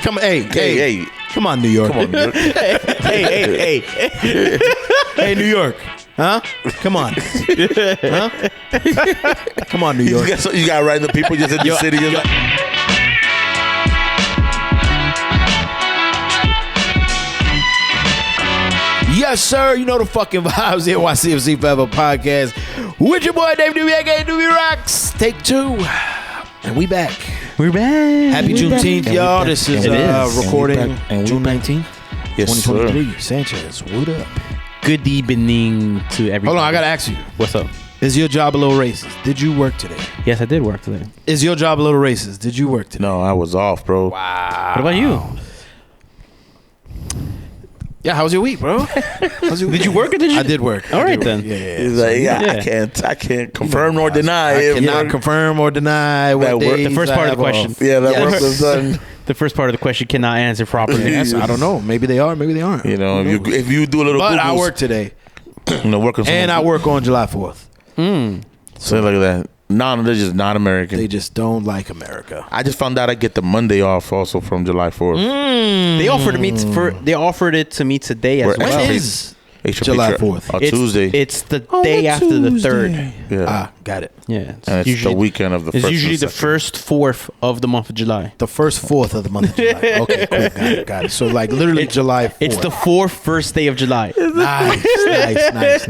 Come on, hey. Come on, New York. Come on, New York. hey. Hey, New York. Huh? Come on. Huh? Come on, New York. You got random people just in the city. Just like, yes, sir. You know the fucking vibes. The NYCFC Forever podcast with your boy Dave Doobie, aka Doobie Rocks. Take 2. And we back. We're back. Happy Juneteenth, y'all. This is recording June 19th, yes, 2023. Sanchez, what up? Good evening to everybody. Hold on, I gotta ask you. What's up? Is your job a little racist? Did you work today? Yes, I did work today. Is your job a little racist? Did you work today? no, I was off, bro. Wow. What about you? Yeah, how was your week, bro? Did you work or did you? I did work. All right, then. Yeah. He's like, I can't confirm nor deny. I cannot confirm or deny what days The first part of the question. off. Yeah, that work was done. The first part of the question cannot answer properly. Yes, I don't know. Maybe they are. Maybe they aren't. You know, if you do a little, But Googles, I work today, working, and I work on July 4th. So like that. No, they're just not American. They just don't like America. I just found out I get the Monday off also from July 4th. They offered it to me today as well. When is Extra July picture 4th? on Tuesday. It's the day after the 3rd. Yeah, Got it. Yeah. and it's the weekend of the first. It's usually and the second. 1st, 4th of the month of July. The first 4th of the month of July. Okay, cool. Got it. So like literally July 4th. It's the 4th first day of July. Nice.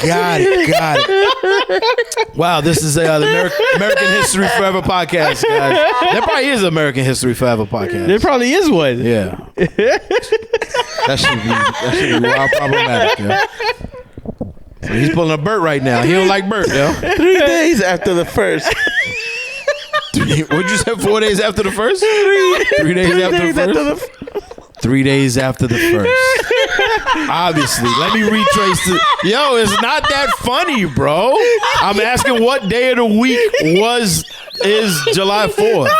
Got it. Wow, this is the American History Forever podcast, guys. There probably is American History Forever podcast. There probably is one. Yeah. That should be wild problematic, yo. So he's pulling a Bert right now. He don't like Bert, yo. 3 days after the first. What'd you say? 4 days after the first? 3 days after the first? 3 days after the first. Obviously. Let me retrace the... Yo, it's not that funny, bro. I'm asking what day of the week is July 4th.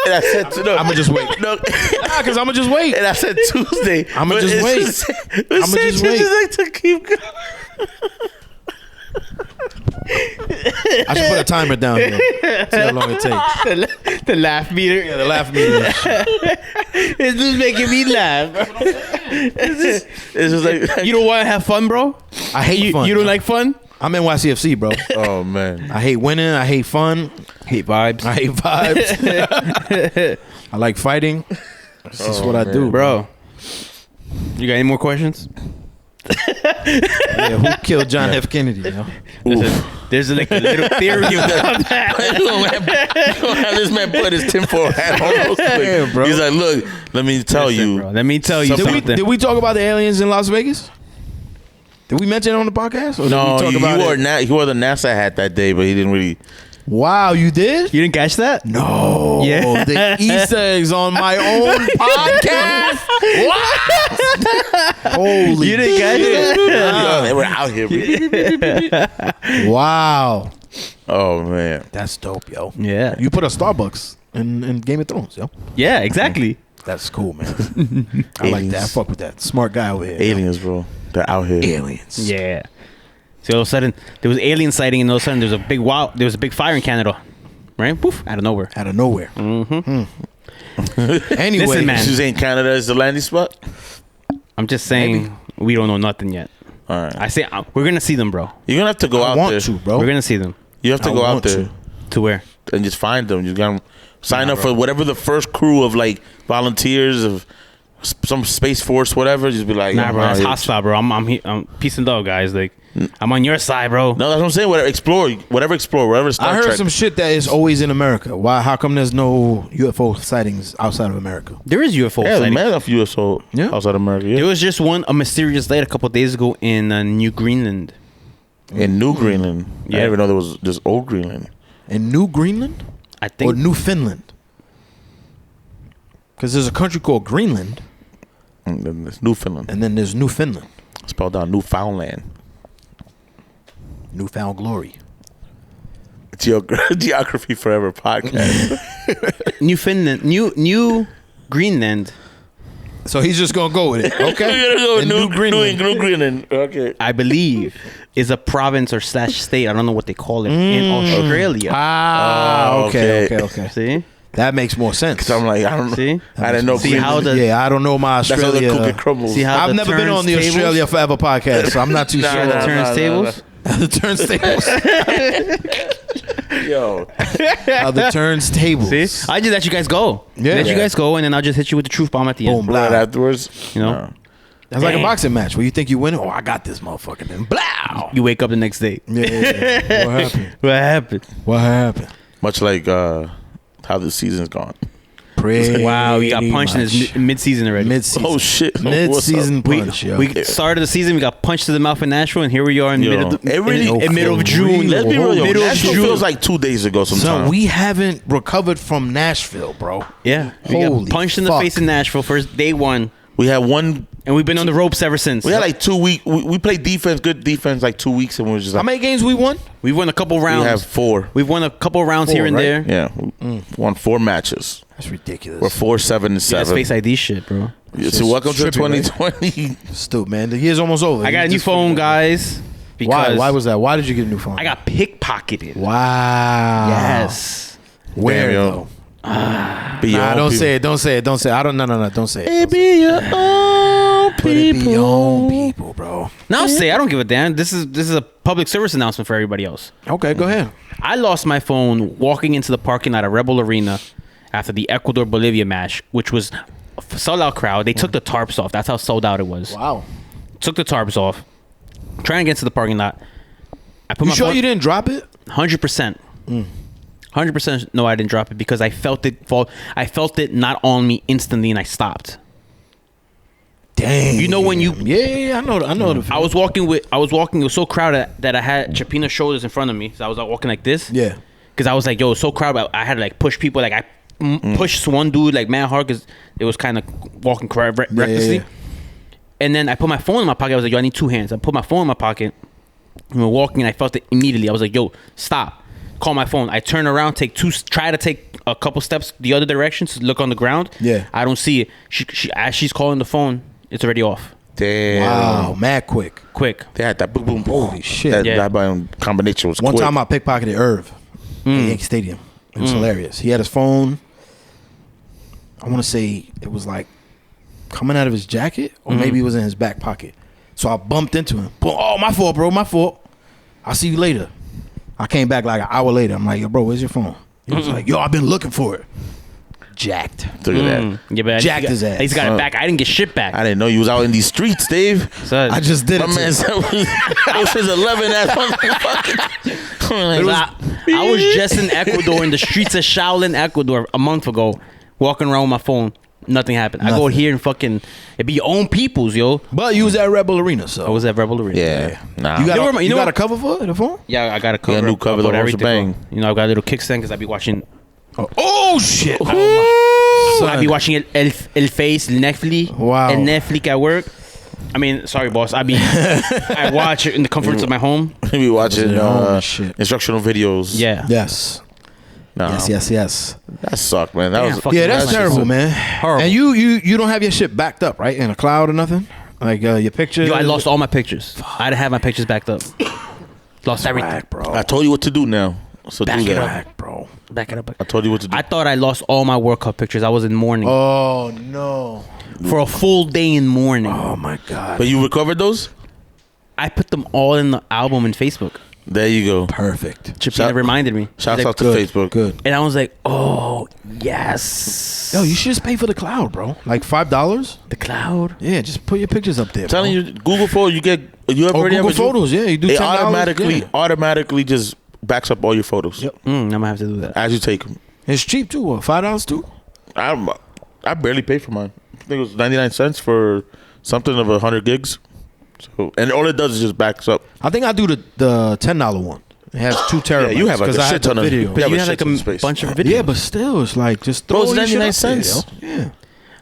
And I said, no, I'm going to just wait. No, because I'm going to just wait. and I said Tuesday. I'm going to just wait. I'm going to just wait. Like to keep going. I should put a timer down here. See how long it takes. The laugh meter. Yeah, the laugh meter. It's just making me laugh. It's just like, You don't want to have fun, bro? I hate fun. You don't like fun? I'm NYCFC, bro. oh man, I hate winning. I hate fun. Hate vibes. I hate vibes. I like fighting. That's just what I do, Bro, you got any more questions? Yeah, who killed John F. Kennedy? You know? There's like a little theory about that. you gonna have this man put his tinfoil hat on. Yeah, bro. He's like, look, let me tell you. Bro, let me tell you Something- something. Did we talk about the aliens in Las Vegas? Did we mention it on the podcast? Or No, did we talk about he wore the NASA hat that day, but he didn't really. Wow, you did? You didn't catch that? No. Yeah. The Easter eggs on my own podcast? What? Holy You didn't catch shit. Yo, they were out here. Wow. Oh man, That's dope, yo. Yeah. You put a Starbucks in Game of Thrones, yo. Yeah, exactly. That's cool, man. I like that. I fuck with that. Smart guy over here. aliens, bro. They're out here. Aliens. Yeah. So all of a sudden there was alien sighting, and all of a sudden there was a big fire in Canada, right? Poof, out of nowhere. Out of nowhere. Mm-hmm. Anyway, Listen, man. She's in Canada is the landing spot. I'm just saying we don't know nothing yet. All right, I say we're gonna see them, bro. you're gonna have to go I out want there. to, bro. We're gonna see them. You have to I go out want there to. To where? and just find them. You gotta sign up for whatever the first crew of like volunteers of some Space Force, whatever. Just be like, Nah, bro, I'm that's out here. hostile, bro. I'm peace and love, guys. Like, I'm on your side, bro. No, that's what I'm saying. Whatever explore, whatever. Star I heard Trek. some shit that is always in America. Why? How come there's no UFO sightings outside of America? There is UFO Yeah, sighting. man, of USO Yeah. outside America. Yeah. There was just a mysterious light a couple of days ago in New Greenland. In New Greenland. I Yeah. didn't even know there was just old Greenland. In New Greenland I or think. New Finland? Because there's a country called Greenland, And then there's Newfoundland. and then there's New Finland. Spelled out Newfoundland. Newfound glory. Geography Forever podcast. New Finland, New Greenland. So he's just gonna go with it, okay? We're gonna go In New Greenland. Greenland. Okay. I believe is a province or / state. I don't know what they call it in Australia. Ah, Oh, okay. okay. See, That makes more sense. Cause I'm like, I don't know. See? I didn't know. See how the Yeah, I don't know my that's how the Australia. cookie crumbles. See how I've the never been on the turntables- Australia Forever podcast, so I'm not too Nah, sure. the nah, turntables. The turntables. Yo, The turntables. See, I just let you guys go. Yeah. Let you Yeah. guys go, and then I'll just hit you with the truth bomb at the Boom, end. blah. right afterwards, You know, That's like a Dang. boxing match where you think you win. Oh, I got this motherfucker. Then blow. you wake up the next day. Yeah. What happened? What happened? What happened? much like how the season's gone. Wow, we got punched in much. his mid-season already. Mid-season. Oh shit! Mid-season What's up? punch, yo. We started the season. We got punched to the mouth in Nashville, and here we are in Yo, middle of the, it really- in middle of for June. real. Let's be real, yo. Middle of Nashville June. feels like 2 days ago. So Sometimes we haven't recovered from Nashville, bro. Yeah, we Holy got punched in the fuck. face in Nashville first day one, we had one. and we've been on the ropes ever since. We had like 2 weeks. We played defense, good defense, like 2 weeks, and we were just How like, many games we won? We've won a couple we rounds. have 4. We've won a couple rounds 4, here and right? there. Yeah, we won 4 matches. That's ridiculous. We're 4-7 and That's 7. Face ID shit, bro. Yeah, so welcome to Trippy, right? 2020. Stupid, man. The year's almost over. I got a You new just phone, figured it out. guys. Why? Because Why was that? Why did you get a new phone? I got pickpocketed. Wow. Yes. Where Damn, yo. though? Be your Nah, own don't people. say it. Don't say it. Don't say it. I don't. No. Don't say it. Be your own Put it be your own people. people, bro. Now I'll say I don't give a damn. This is a public service announcement for everybody else. Okay, go ahead. I lost my phone walking into the parking lot of Rebel Arena after the Ecuador Bolivia match, which was a sold out crowd. They took the tarps off. That's how sold out it was. Wow. Took the tarps off. Trying to get to the parking lot. I put You my sure phone, you didn't drop it? 100%. 100% no, I didn't drop it because I felt it fall. I felt it not on me instantly, and I stopped. Dang. You know when you Yeah, I know. I know. The I was walking. It was so crowded that I had Chapina's shoulders in front of me. So I was like walking like this. Yeah. Because I was like, yo, it's so crowded. I had to like push people. Like I pushed one dude like mad hard because it was kind of walking recklessly. yeah. And then I put my phone in my pocket. I was like, yo, I need 2 hands. I put my phone in my pocket. And we're walking, and I felt it immediately. I was like, yo, stop. Call my phone. I turn around, try to take a couple steps the other direction to look on the ground. Yeah. I don't see it. She as she's calling the phone, it's already off. Damn. Wow, mad quick. Quick. They had that boom, boom, boom. Holy shit. That, Yeah. that combination was One quick. time I pickpocketed Irv at Yankee Stadium. It was hilarious. He had his phone. I want to say it was like coming out of his jacket, or maybe it was in his back pocket. So I bumped into him. Boom. Oh, my fault, bro. My fault. I'll see you later. I came back like an hour later. I'm like, yo, bro, where's your phone? He was like, yo, I've been looking for it. Jacked. Look at that. Yeah, but Jacked his ass. He's got it back. I didn't get shit back. I didn't know you was out in these streets, Dave. So, I just did My it. man said I was his 11 ass motherfucker. I was just in Ecuador, in the streets of Shaolin, Ecuador, a month ago, walking around with my phone. Nothing happened. I go Nothing. here and fucking, it be your own peoples, yo. But you was at Rebel Arena, so. I was at Rebel Arena. Yeah. Nah. You got, You know a, you what- got a cover for it, the phone? Yeah, I got a cover. got a new cover, the whole shebang. You know, I got a little kickstand because I be watching. Oh, shit. I be watching El Face, El Netflix. Wow. El Netflix at work. I mean, sorry, boss. I watch it in the comforts of my home. We be watching Oh, shit. instructional videos. Yeah. Yes. Nah, Yes. That sucked, man. That Damn, was fuck. Yeah, that's That's terrible, just man. horrible. And you don't have your shit backed up, right? In a cloud or nothing? Like your picture? Yo, I lost all my pictures. I didn't have my pictures backed up. Lost everything. Whack, bro. I told you what to do now. So Back do it that. up. Whack, bro. Back it up. I told you what to do. I thought I lost all my World Cup pictures. I was in mourning Oh, no. for a full day in mourning. Oh, my God. But you recovered those? I put them all in the album in Facebook. There you go. Perfect. Chipina reminded me. Shouts She's like, out to Good. Facebook. Good. and I was like, oh yes. Yo, you should just pay for the cloud, bro. Like $5? The cloud. Yeah, just put your pictures up there. I'm telling bro. you, Google Photos, you Oh, already Google have a Photos. Yeah, you do It $10. automatically just backs up all your photos Yep. I'm gonna have to do that. as you take them. It's cheap too. What, $5 too? I barely pay for mine. I think it was 99 cents for something of 100 gigs. So, and all it does is just backs up. I think I do the $10 one. It has 2 terabytes. Yeah, you have like 'cause a I had shit the ton of video. But have you a have shit like ton a of space. bunch of videos. Yeah, but still, it's like just Bro, throw it's your 99 shit up there, cents. yo. Yeah.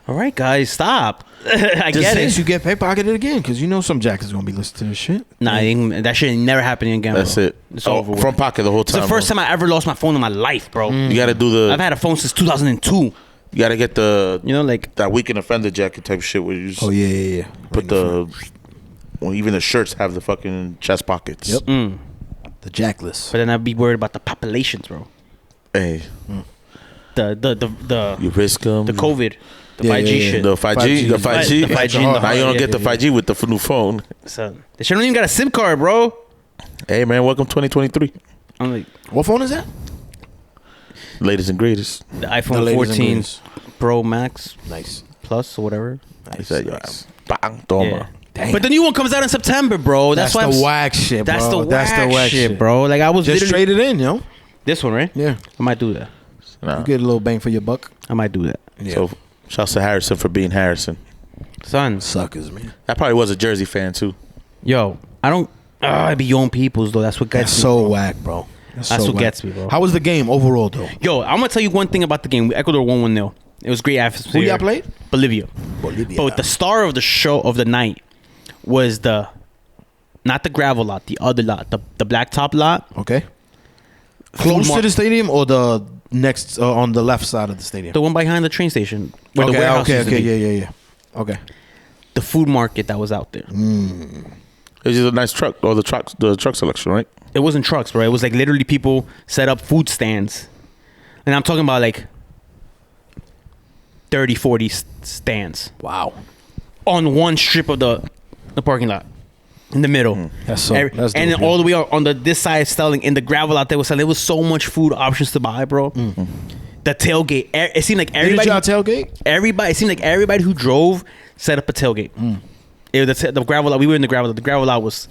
All right, guys, stop. I Just get in case it. you get pickpocketed again, because you know some jackers gonna be listening to this shit. Nah, that shit ain't never happening again. That's bro. it. It's over. with. From pocket the whole It's time. the first time I ever lost my phone in my life, bro. You got to do the. I've had a phone since 2002. You got to get the. You know, like that weekend offender jacket type shit where you just Oh yeah. put the. Well, even the shirts have the fucking chest pockets. Yep. the jackless. but then I'd be worried about the populations, bro. Hey. the You risk them. the COVID, the Yeah, 5G yeah, yeah. shit. The 5G. The 5G. The 5G. Now you don't get the Yeah. 5G with the new phone. So, they shouldn't even got a SIM card, bro. Hey, man, welcome 2023. I'm like, What phone is that? Latest and greatest. the iPhone latest and 14 greatest. Pro Max Nice. Plus or whatever. He Nice. said, Nice. bang, toma. Yeah. Damn. But the new one comes out in September, bro. That's, why the I'm whack shit, bro. That's the That's whack, the whack shit, bro. Like I was Just literally trade it in, yo. this one, right? Yeah. I might do that. Nah. You get a little bang for your buck. I might do that. Yeah. So, shouts to Harrison for being Harrison. Son, Suckers, man. I probably was a Jersey fan, too. yo, I don't. I be young peoples though. That's what gets That's me. so whack, bro. That's so what whack. gets me, bro. How was the game overall, though? Yo, I'm gonna tell you one thing about the game. Ecuador won 1-0. It was great atmosphere. Who y'all played? Bolivia. Bolivia. But the star of the show of the night was not the gravel lot, the other lot, the blacktop lot. Okay. Close to the stadium or the next on the left side of the stadium? The one behind the train station. Where the Okay, warehouse okay, used to okay, be. yeah. Okay. The food market that was out there. It's just a nice truck, or the truck selection, right? It wasn't trucks, bro. It was like literally people set up food stands. And I'm talking about like 30, 40 stands Wow. on one strip of the parking lot in the middle. That's so. Every- That's and then dope, all yeah. the way out on this side selling in the gravel out there was selling. There was so much food options to buy, bro. The tailgate. It seemed like Did everybody. y'all tailgate? Everybody. It seemed like everybody who drove set up a tailgate. It was the gravel lot. We were in the gravel lot. The gravel lot was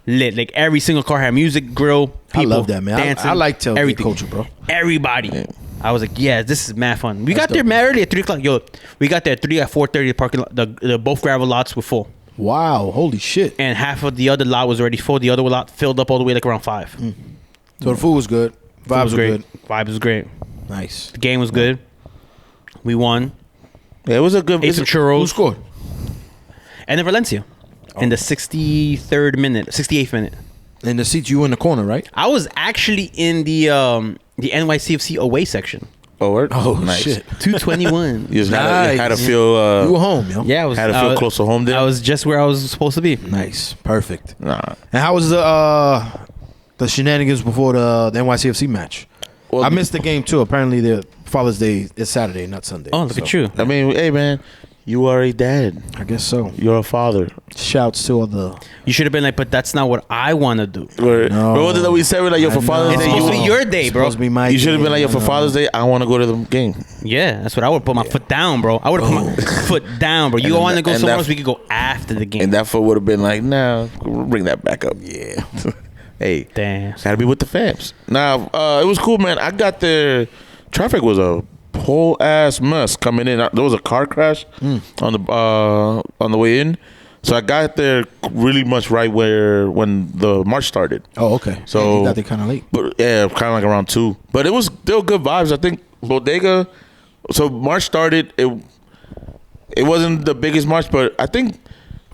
lit. Like every single car had music, grill. People I love that, man. Dancing, I like tailgate everything. culture, bro. Everybody. I was like, yeah, this is mad fun. We got there dope. mad early at 3:00. Yo, we got there at 3 at 4:30. The parking lot. The both gravel lots were full, Wow. Holy shit. and half of the other lot was already full. The other lot filled up all the way like around 5. So the food was good. Vibes was were great. good. Vibes was great. Nice. The game was good. We won. Yeah, it was a good. Ate some Who churros. scored? And then Valencia in the 68th minute. In the seats, you were in the corner, right? I was actually in the NYCFC away section. Oh, word? Oh, nice. shit. 221. You just had to Nice. feel. You were home, yo. Yeah, I was. Had to feel close to home there? I was just where I was supposed to be. Nice. Perfect. Nah. And how was the shenanigans before the NYCFC match? Well, I missed the game too. Apparently, the Father's Day is Saturday, not Sunday. Oh, look So, at you. I mean, hey, man, you are a dad. I guess so. You're a father. Shouts to all the. You should have been like, but that's not what I want to do. No. What was it that we said? We're like, yo, I for Father's know. It's Day, supposed to be you, your day, bro. Supposed to be my you should have day. been like, yo, I for know. Father's Day, I want to go to the game. Yeah, that's what I would put my foot down, bro. I would have put my foot down, bro. You And want to go and somewhere that- else? We could go after the game. And that foot would have been like, nah, we'll bring that back up. Yeah. Hey, Damn. gotta be with the fams. Nah, it was cool, man. I got there. Traffic was a whole ass mess coming in. There was a car crash on the way in, so I got there really much right when the march started. Oh, okay. So- you got there kind of late. But yeah, kind of like around 2. But it was still good vibes. I think Bodega. So March started. It wasn't the biggest march, but I think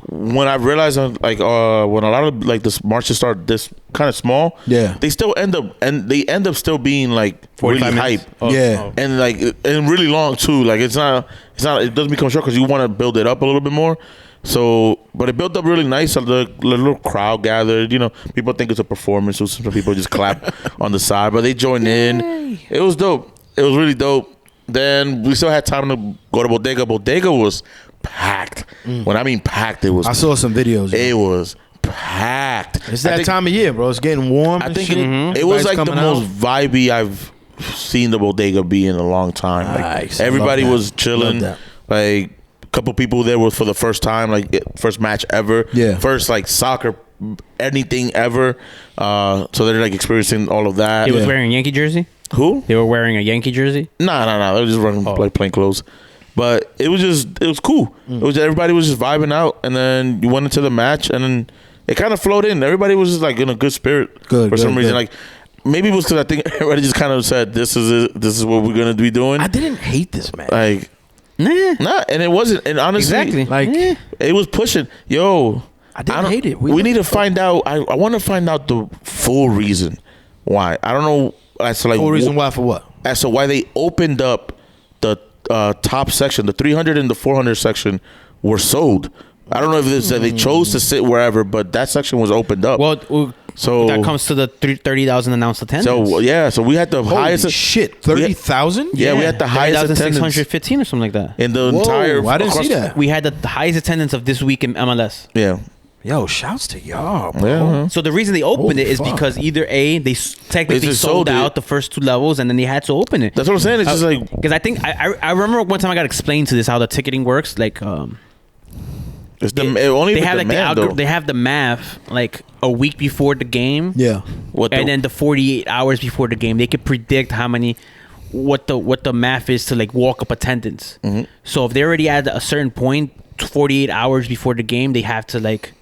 when I realized like when a lot of like this marches start this kind of small, Yeah. they still end up still being like really 45 minutes? hype. Oh, Yeah. oh. And like and really long too. Like it doesn't become short because you want to build it up a little bit more. So, but it built up really nice. So the little crowd gathered. You know, people think it's a performance. So some people just clap on the side, but they joined in. It was dope. It was really dope. Then we still had time to go to Bodega. Bodega was packed. When I mean packed, it was. I saw some videos. It was packed. It's I that think- time of year, bro. It's getting warm. I and think shit. it was Everybody's like the coming most out. vibey I've seen the Bodega be in a long time. Like Nice. I everybody love that. was chilling. Love that. Like a couple people there was for the first time, like first match ever. Yeah. First like soccer, anything ever. So they're like experiencing all of that. He was wearing a Yankee jersey. Who? They were wearing a Yankee jersey. Nah. They were just running like plain clothes. But it was cool. It was everybody was just vibing out, and then you went into the match, and then it kind of flowed in. Everybody was just like in a good spirit Good, for some good, reason. good. Like maybe it was because I think everybody just kind of said, "This is it. This is what we're gonna be doing." I didn't hate this match. Like nah, and it wasn't. And honestly, Exactly. Like, it was pushing. Yo, I didn't don't- hate it. We need to find out. I want to find out the full reason why. I don't know as to like full reason why for what? as to why they opened up the top section, the 300 and the 400 section were sold. I don't know if it's that they chose to sit wherever, but that section was opened up. Well, So That comes to the 30,000 announced attendance. So yeah, so we had the Holy highest. shit, 30,000? Yeah, we had the highest attendance 615 or something like that. in the Whoa, entire. I didn't see across- that. We had the highest attendance of this week in MLS. Yeah, Yo, shouts to y'all, bro. yeah. So the reason they opened Holy it is fuck. because either A, they technically just sold sold it. out the first 2 levels, and then they had to open it. That's what I'm saying. It's just like Because I think I remember one time I got explained to this how the ticketing works. Like it's the only they the have like demand, the though. they have the math like a week before the game. Yeah. What the- And then the 48 hours before the game, they could predict how many, what the math is to like walk up attendance. Mm-hmm. So if they're already at a certain point, 48 hours before the game, they have to like,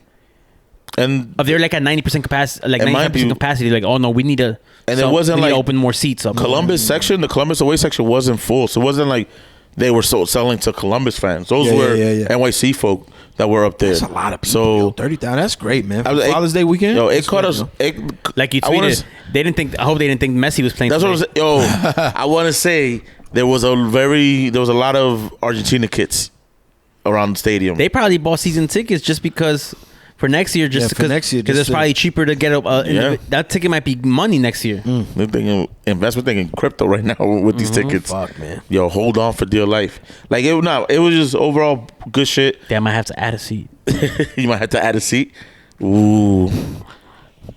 and if they're like at 90% capacity, like It might 95% be- capacity, like, oh no, we need to, And it wasn't we need to like open more seats up. Columbus section, the Columbus away section wasn't full, so it wasn't like they were selling to Columbus fans. Those Yeah, were yeah. NYC folk that were up there. That's a lot of people. So Yo, 30,000. That's great, man. I For was- Father's Day weekend. yo, it That's caught great, us. yo. It, Like you I wanna tweeted, s- they didn't think. I hope they didn't think Messi was playing. That's what today. I'm saying. Yo, I want to say there was a lot of Argentina kits around the stadium. They probably bought season tickets just because for next year, Yeah, just for next year, because just it's to- probably cheaper to get Yeah. that ticket might be money next year. They're thinking investment, thinking crypto right now with these tickets. Fuck, man. Yo, hold on for dear life. Like it was just overall good shit. They might have to add a seat. You might have to add a seat. Ooh,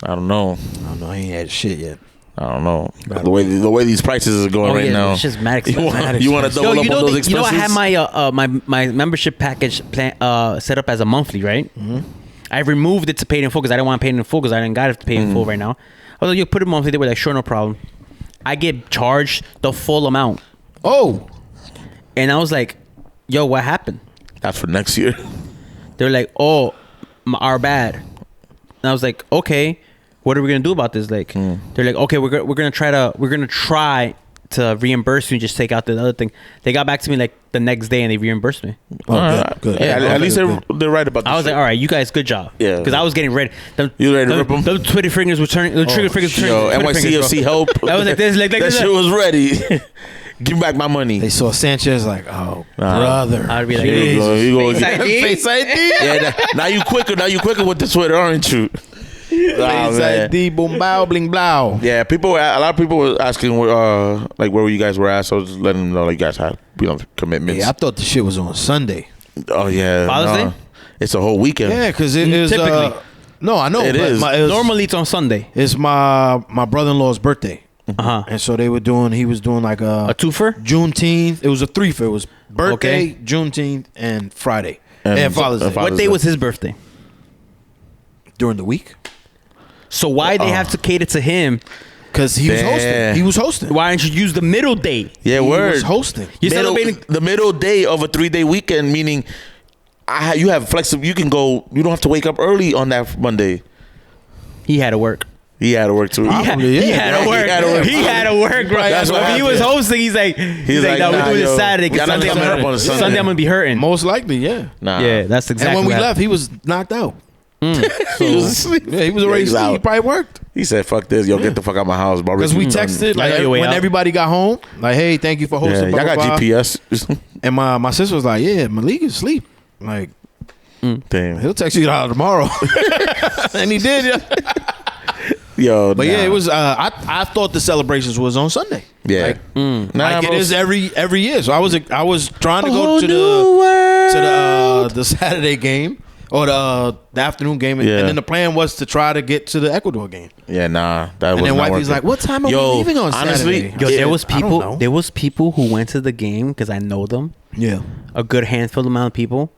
I don't know. I don't know. He ain't had shit yet. I don't know. The way these prices are going right now. It's just mad You expensive. want to double up on those expenses? You know, I had my membership package set up as a monthly, right? Mm-hmm. I removed it to pay it in full because I didn't want to pay it in full because I didn't got it to pay it in full right now. I was like, you put it monthly. They were like, sure, no problem. I get charged the full amount, Oh, and I was like, yo, what happened? That's for next year. They're like, oh, our bad. And I was like, okay, what are we gonna do about this? Like, they're like, okay, we're gonna try to reimburse you and just take out the other thing. They got back to me like the next day and they reimbursed me. oh good. Yeah, at least good. they're right about this. I was like, all right, you guys, good job. Yeah. Because I was getting ready. You ready to rip 'em? The Twitter fingers were turning. The trigger fingers were Yo, turning. Twitter fingers, NYCFC bro. help. I was like this, like that this. shit was ready. Give me back my money. They saw Sanchez like, oh, Nah. brother. I'd be like, Here you go. You go Face again. ID? Face ID. Yeah, now you quicker. Now you quicker with the Twitter, aren't you? Nah, Face man. ID. Boom, bow, bling, blow. Yeah, a lot of people were asking, like, where you guys were at. So I was just letting them know, like, you guys had, commitments. Yeah, I thought the shit was on Sunday. Oh yeah, Father's Day? It's a whole weekend. Yeah, because it is. Typically. No, I know. It but is. Normally it's on Sunday. It's my brother-in-law's birthday. Uh-huh. And so he was doing like A twofer? Juneteenth. It was a threefer. It was birthday, Okay. Juneteenth, and Friday. And And Father's Day. Father's What day Day. was his birthday? During the week. So why they have to cater to him? Because he was Damn. hosting. He was hosting. Why didn't you use the middle day? Yeah, He word. was hosting. You're celebrating. the middle day of a 3-day weekend, meaning you have flexible. You can go. You don't have to wake up early on that Monday. He had to work. He had to work too. He had to work. He had to work. bro. That's what When he was happened. hosting, he's like, like, no, nah, we're doing yo, this Saturday y'all because not Sunday I'm coming up on a hurting. Sunday. Sunday I'm gonna be hurting. Most likely, yeah. Nah. Yeah, that's exactly. And when we what left, he was knocked out. He was asleep. Yeah, he was already he's asleep. He out. probably worked. He said, "Fuck this, yo, get the fuck out of my house, bro." Because we texted like on your way when out. everybody got home, like, hey, thank you for Yeah, hosting. y'all blah, got blah, blah. GPS. And my sister was like, yeah, Malik is asleep. Like, Damn, he'll text you out tomorrow. And he did, yeah. yo. But yeah, it was. I thought the celebrations was on Sunday. Yeah, Like, nah, like it bro. is every year. So I was trying to go to the Saturday game or the afternoon game, Yeah. and then the plan was to try to get to the Ecuador game. Yeah, nah. That was And then not wifey's working. like, "What time are we leaving on honestly, Saturday?" Yo, Yeah, there was I don't know. people. There was people who went to the game because I know them. Yeah, A good handful amount of people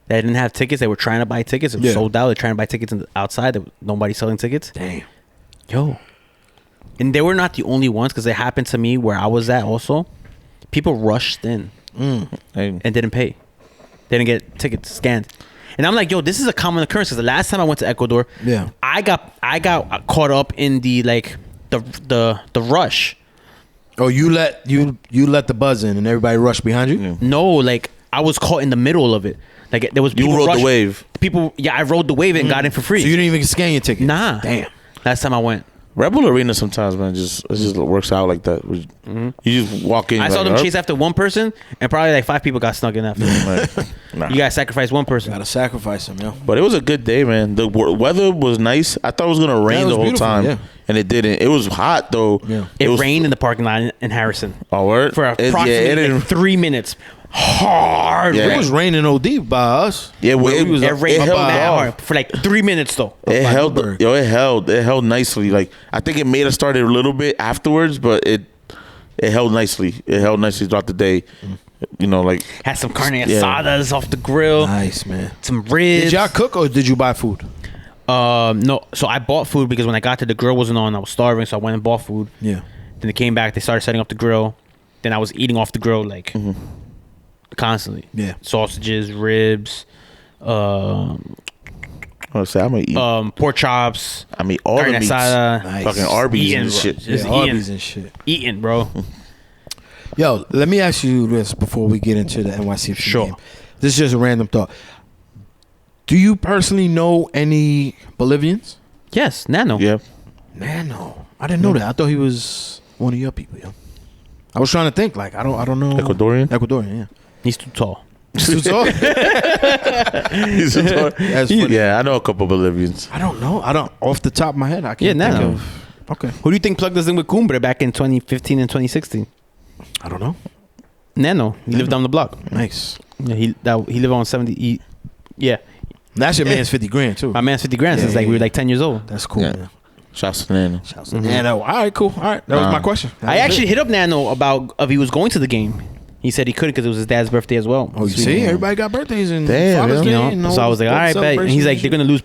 that didn't have tickets. They were trying to buy tickets. It was Yeah. sold out. They're trying to buy tickets outside. There was nobody selling tickets. damn. Yo, and they were not the only ones because it happened to me where I was at. Also, people rushed in Hey, and didn't pay. They didn't get tickets scanned. And I'm like, yo, this is a common occurrence. Because the last time I went to Ecuador, Yeah. I got caught up in the rush. Oh, you let the buzz in and everybody rushed behind you. Yeah. No, like I was caught in the middle of it. Like there was you people rode rush- the wave. People, yeah, I rode the wave and got in for free. So you didn't even scan your ticket. Nah, Damn. Last time I went, Red Bull Arena sometimes, man, it just works out like that. You just walk in. I saw like, them chase after one person, and probably like 5 people got snuck in after. Nah. You gotta sacrifice one person. Gotta sacrifice him, yo. But it was a good day, man. The weather was nice. I thought it was gonna rain it was the whole beautiful, time, yeah. and it didn't. It was hot though. Yeah. It was, rained in the parking lot in Harrison Oh, word? for approximately like 3 minutes. Hard. Yeah. rain. It was raining OD by us. Yeah, well, Where we was It up rained held mad off. hard for like 3 minutes though. It by held, Newburgh. it held nicely. Like I think it made us start a little bit afterwards, but it held nicely. It held nicely throughout the day. You know, like Had some carne Yeah. asadas off the grill, Nice, man. some ribs. Did y'all cook or did you buy food? No, so I bought food because when I got to the grill wasn't on. I was starving, so I went and bought food. Yeah. Then they came back. They started setting up the grill. Then I was eating off the grill like constantly. Yeah. Sausages, ribs, I say, I'm gonna eat. pork chops, I mean, all the carne meats. asada. Nice. Fucking Arby's Eating, and bro. shit. Just Yeah, eating. Arby's and shit. Eating, bro. Yo, let me ask you this before we get into the NYCFC Sure. game. This is just a random thought. Do you personally know any Bolivians? Yes, Nano. Yeah. Man, no. I didn't know that. I thought he was one of your people, yo. I was trying to think, like, I don't know. Ecuadorian? Ecuadorian, yeah. He's too tall. Too tall? That's funny. Yeah, I know a couple Bolivians. I don't know. I don't, off the top of my head, I can't Yeah, think no. of. Okay. Who do you think plugged us in with Cumbre back in 2015 and 2016? I don't know. Nano. He lived down the block. Nice. Yeah, he lived on 70. Yeah, That's your man's 50 grand, too. my man's 50 grand since Yeah, like we yeah. were like 10 years old. That's cool, Yeah. man. Shouts to Nano. And, all right, cool. All right. That was my question. That I was actually it. hit up Nano about if he was going to the game. He said he couldn't because it was his dad's birthday as well. Oh, you see? Everybody got birthdays and Damn, Father's yo. Day. You know, so I was like, all right, bet. And he's like, they're going gonna lose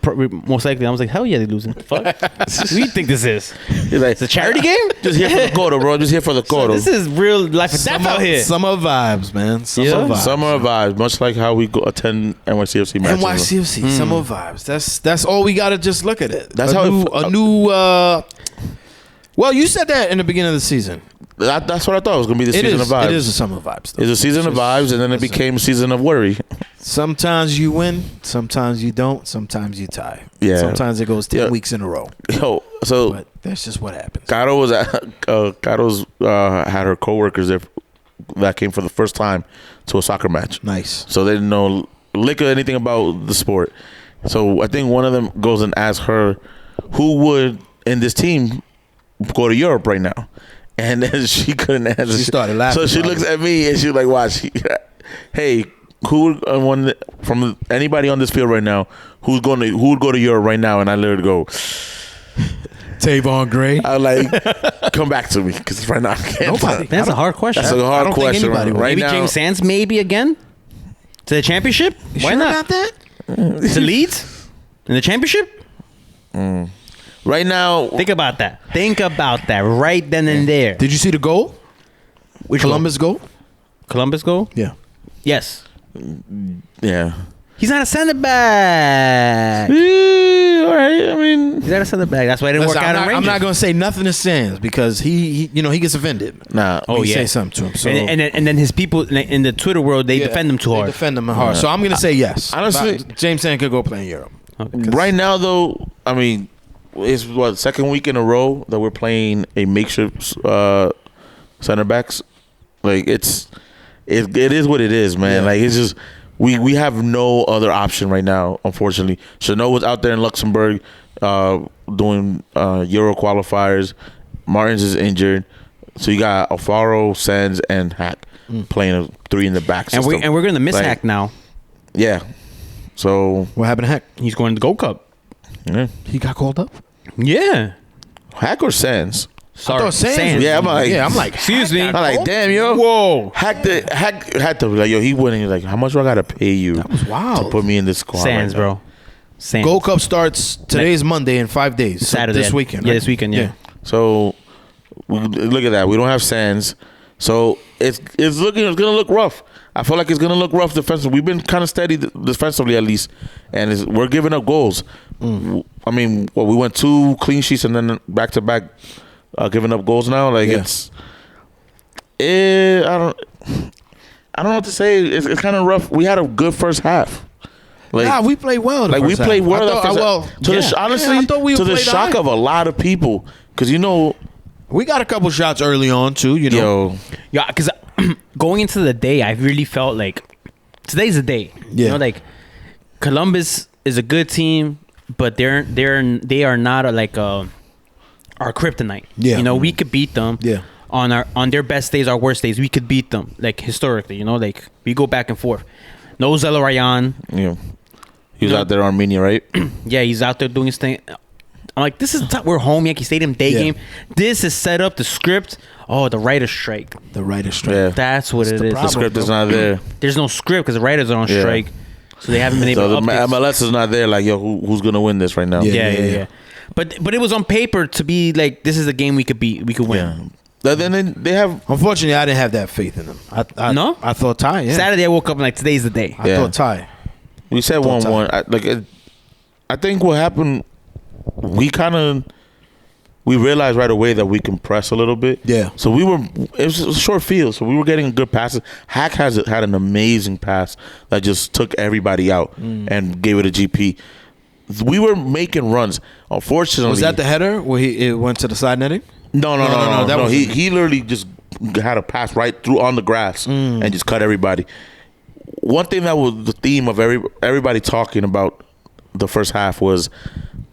most likely. I was like, hell yeah, they're losing. Fuck. What do you think this is? He's like, It's a charity game? just here for the quarter, bro. Just here for the quarter. This is real life and death out here. Summer vibes, man. Summer Yeah. vibes. Summer vibes, much like how we go attend NYCFC matches. NYCFC, summer vibes. That's all we gotta just look at it. That's how a new. Well, you said that in the beginning of the season. That's what I thought it was gonna be the It season is. of vibes. It is a summer vibes. Though. It's a season of vibes, and then it Listen. became a season of worry. Sometimes you win, sometimes you don't, sometimes you tie. Yeah. Sometimes it goes 10 Yeah. weeks in a row. Yo, so But that's just what happens. Caro was at Caro's had her coworkers there that came for the first time to a soccer match. Nice. So they didn't know lick or anything about the sport. So I think one of them goes and asks her, who would in this team go to Europe right now? And then she couldn't answer. She started laughing So she about looks it. at me and she's like, "Watch, hey, who would one from anybody on this field right now? Who would go to Europe right now?" And I literally go, Tavon Gray. "I like come back to me because right now I can't." Nobody. That's a hard question. That's a I hard don't think question. anybody would. Right Maybe now, James Sands, maybe again to the championship. Why Sure not? about that? To Leeds in the championship. right now, Think about that. Think about that right then and there. Did you see the goal? Which Columbus goal? Columbus goal? Yeah. Yes. yeah. He's not a center back. All right. I mean, He's not a center back. That's why it didn't Listen, work out in I'm Rangers. not going to say nothing to Sands because he gets offended. nah. Oh, When you yeah. say something to him. So and then his people in the Twitter world, they Yeah, defend him too they hard. defend him hard. So I'm going to say yes. Honestly- But James Sands could go play in Europe. Right now, though, I mean, it's what second week in a row that we're playing a makeshift center backs. Like it is what it is, man. Yeah. Like it's just we have no other option right now. Unfortunately, Chanel was out there in Luxembourg doing Euro qualifiers. Martins is injured, so you got Alfaro, Sands, and Hack playing a 3 in the back And system. we're gonna miss Like, Hack now. Yeah. So What happened to Heck? He's going to the Gold Cup. yeah. He got called up? Yeah. Hack or Sands? Sorry. I thought Sands. Yeah, I'm like, Excuse me. I'm like, damn, yo. Whoa. Hack had to be like, yo, he winning. Like, how much do I gotta pay you That was wild. to put me in this squad? Sands, right now? bro. Sands. Gold Cup starts today's Monday in 5 days. So Saturday. this weekend. Yeah, right? this weekend. Yeah. So look at that. We don't have Sands, so it's gonna look rough. I feel like it's gonna look rough defensively. We've been kind of steady defensively at least, and we're giving up goals. I mean, we went 2 clean sheets and then back to back giving up goals now. Like Yeah. I don't know what to say. It's kind of rough. We had a good first half. Like, Nah, we played well. like we played well. I thought, honestly, I to thought we the played shock all of a lot of people, Because, you know, We got a couple shots early on, too, you know. Yeah, because going into the day, I really felt like today's the day. Yeah. You know, like Columbus is a good team, but they are not our kryptonite. Yeah. You know, we could beat them. Yeah. On their best days, our worst days, we could beat them. Like historically, you know, like we go back and forth. No Zelarayan. Yeah. He was out there in Armenia, right? Yeah, he's out there doing his thing. I'm like, this is we're home, Yankee Stadium, day game. This is set up, the script. Oh, the writer's strike. The writer's strike. Yeah. That's what it is. The script is not there. There's no script because the writers are on strike, so they haven't been able So to the update. MLS is not there. Like, yo, who's gonna win this right now? Yeah. But it was on paper to be like, this is a game we could beat, we could win. Yeah. Then they have. Unfortunately, I didn't have that faith in them. No? I thought tie. Yeah. Saturday I woke up and like, today's the day. I thought tie. We said 1-1. I think what happened, we realized right away that we can press a little bit. Yeah. So it was a short field, so we were getting good passes. Hack had an amazing pass that just took everybody out and gave it a GP. We were making runs. Unfortunately, Was that the header where it went to the side netting? No. That was He literally just had a pass right through on the grass and just cut everybody. One thing that was the theme of everybody talking about the first half was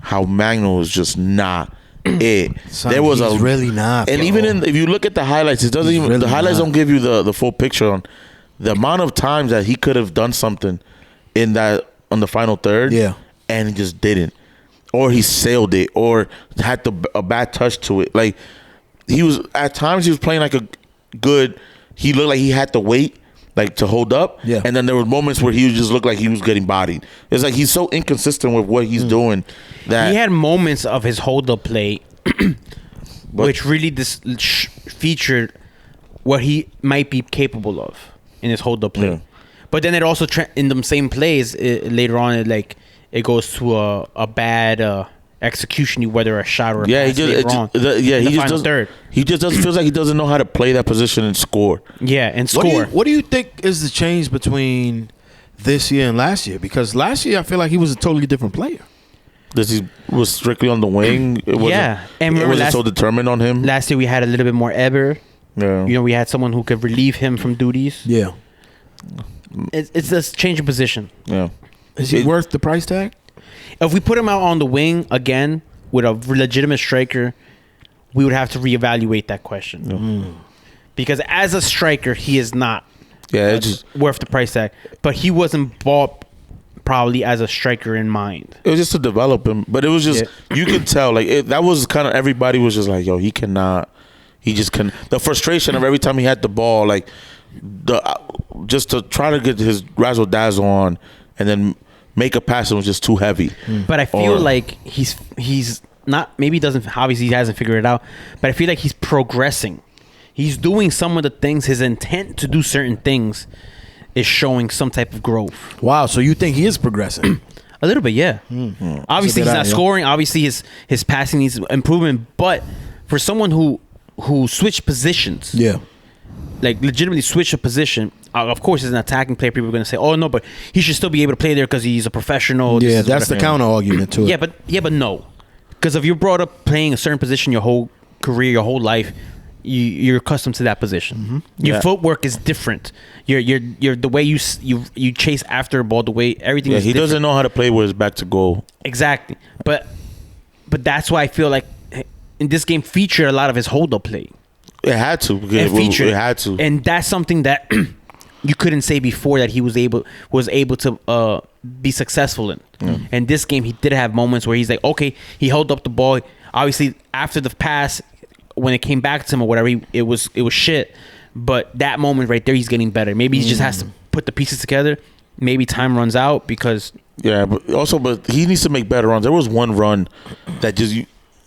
how Magno was just not it. Son, there was he's really not. and bro. even if you look at the highlights, it doesn't even really the highlights not. don't give you the full picture on the amount of times that he could have done something in that on the final third. Yeah. And he just didn't, or he sailed it, or had a bad touch to it. Like he was at times he was playing like a good. He looked like he had to wait. Like to hold up, Yeah. And then there were moments where he just looked like he was getting bodied. It's like he's so inconsistent with what he's doing that He had moments of his hold-up play, which really featured what he might be capable of in his hold-up play. Yeah. But then it also in them same plays later on, it goes to a bad execution, whether a shot or a pass later on. He just doesn't feels like he doesn't know how to play that position and score. Yeah, and score. What do you think is the change between this year and last year? Because last year I feel like he was a totally different player. This he was strictly on the wing. It wasn't, and it remember wasn't so determined on him. Last year we had a little bit more Eber. Yeah, You know, we had someone who could relieve him from duties. Yeah. It's just change of position. yeah. Is he worth the price tag? If we put him out on the wing again with a legitimate striker, we would have to reevaluate that question. Because as a striker, he is not worth the price tag. But he wasn't bought probably as a striker in mind. It was just to develop him, but it was just you could tell that was kind of everybody was just like, yo, he cannot. He just can. The frustration of every time he had the ball, like just to try to get his razzle dazzle on, and then make a pass that was just too heavy. But I feel like he's not. Maybe he doesn't. Obviously, he hasn't figured it out. But I feel like he's progressing. He's doing some of the things. His intent to do certain things is showing some type of growth. Wow, so you think he is progressing? A little bit, yeah. Obviously, he's not scoring. Obviously, his passing needs improvement. But for someone who switched positions, like legitimately switch a position. Of course, as an attacking player, people are going to say, "Oh no, but he should still be able to play there because he's a professional." Yeah, that's the counter argument to it. But no, because if you're brought up playing a certain position your whole career, your whole life, you're accustomed to that position. Your footwork is different. You're the way you chase after a ball, the way everything. Yeah, is he different. doesn't know how to play with his back to goal. Exactly, but that's why I feel like in this game featured a lot of his hold-up play. It had to. It had to. And that's something that you couldn't say before that he was able to be successful in. And this game, he did have moments where he's like, okay, he held up the ball. Obviously, after the pass, when it came back to him or whatever, it was shit. But that moment right there, he's getting better. Maybe he just has to put the pieces together. Maybe time runs out because... Yeah, but he needs to make better runs. There was one run that just...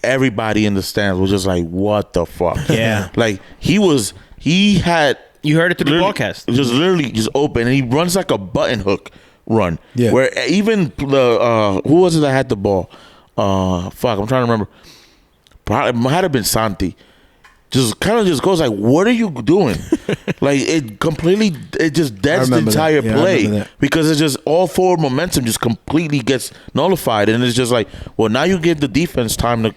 everybody in the stands was just like, what the fuck? Yeah. Like, he had... You heard it through the broadcast. Just literally just open. And he runs like a button hook run. Yeah. Where even the... who was it that had the ball? Fuck, I'm trying to remember. Probably, it might have been Santi. Just kind of just goes like, what are you doing? Like, it just deads the entire play. Because it's just all forward momentum just completely gets nullified. And it's just like, well, now you give the defense time to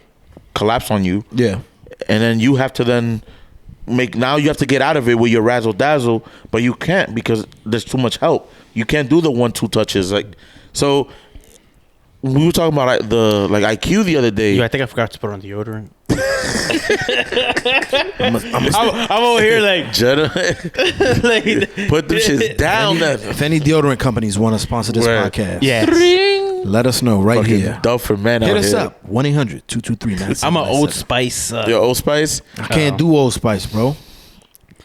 collapse on you. Yeah. And then you have to then now you have to get out of it with your razzle dazzle, but you can't because there's too much help. You can't do the 1-2 touches. Like, so we were talking about the IQ the other day. Yo, I think I forgot to put on deodorant. I'm over here like, put them shits down. If any deodorant companies want to sponsor this podcast, let us know right Fucking here. Dove for men. Hit out us here. up 1-800-223-9797. I'm an Old Spice. Your Old Spice. I can't do Old Spice, bro.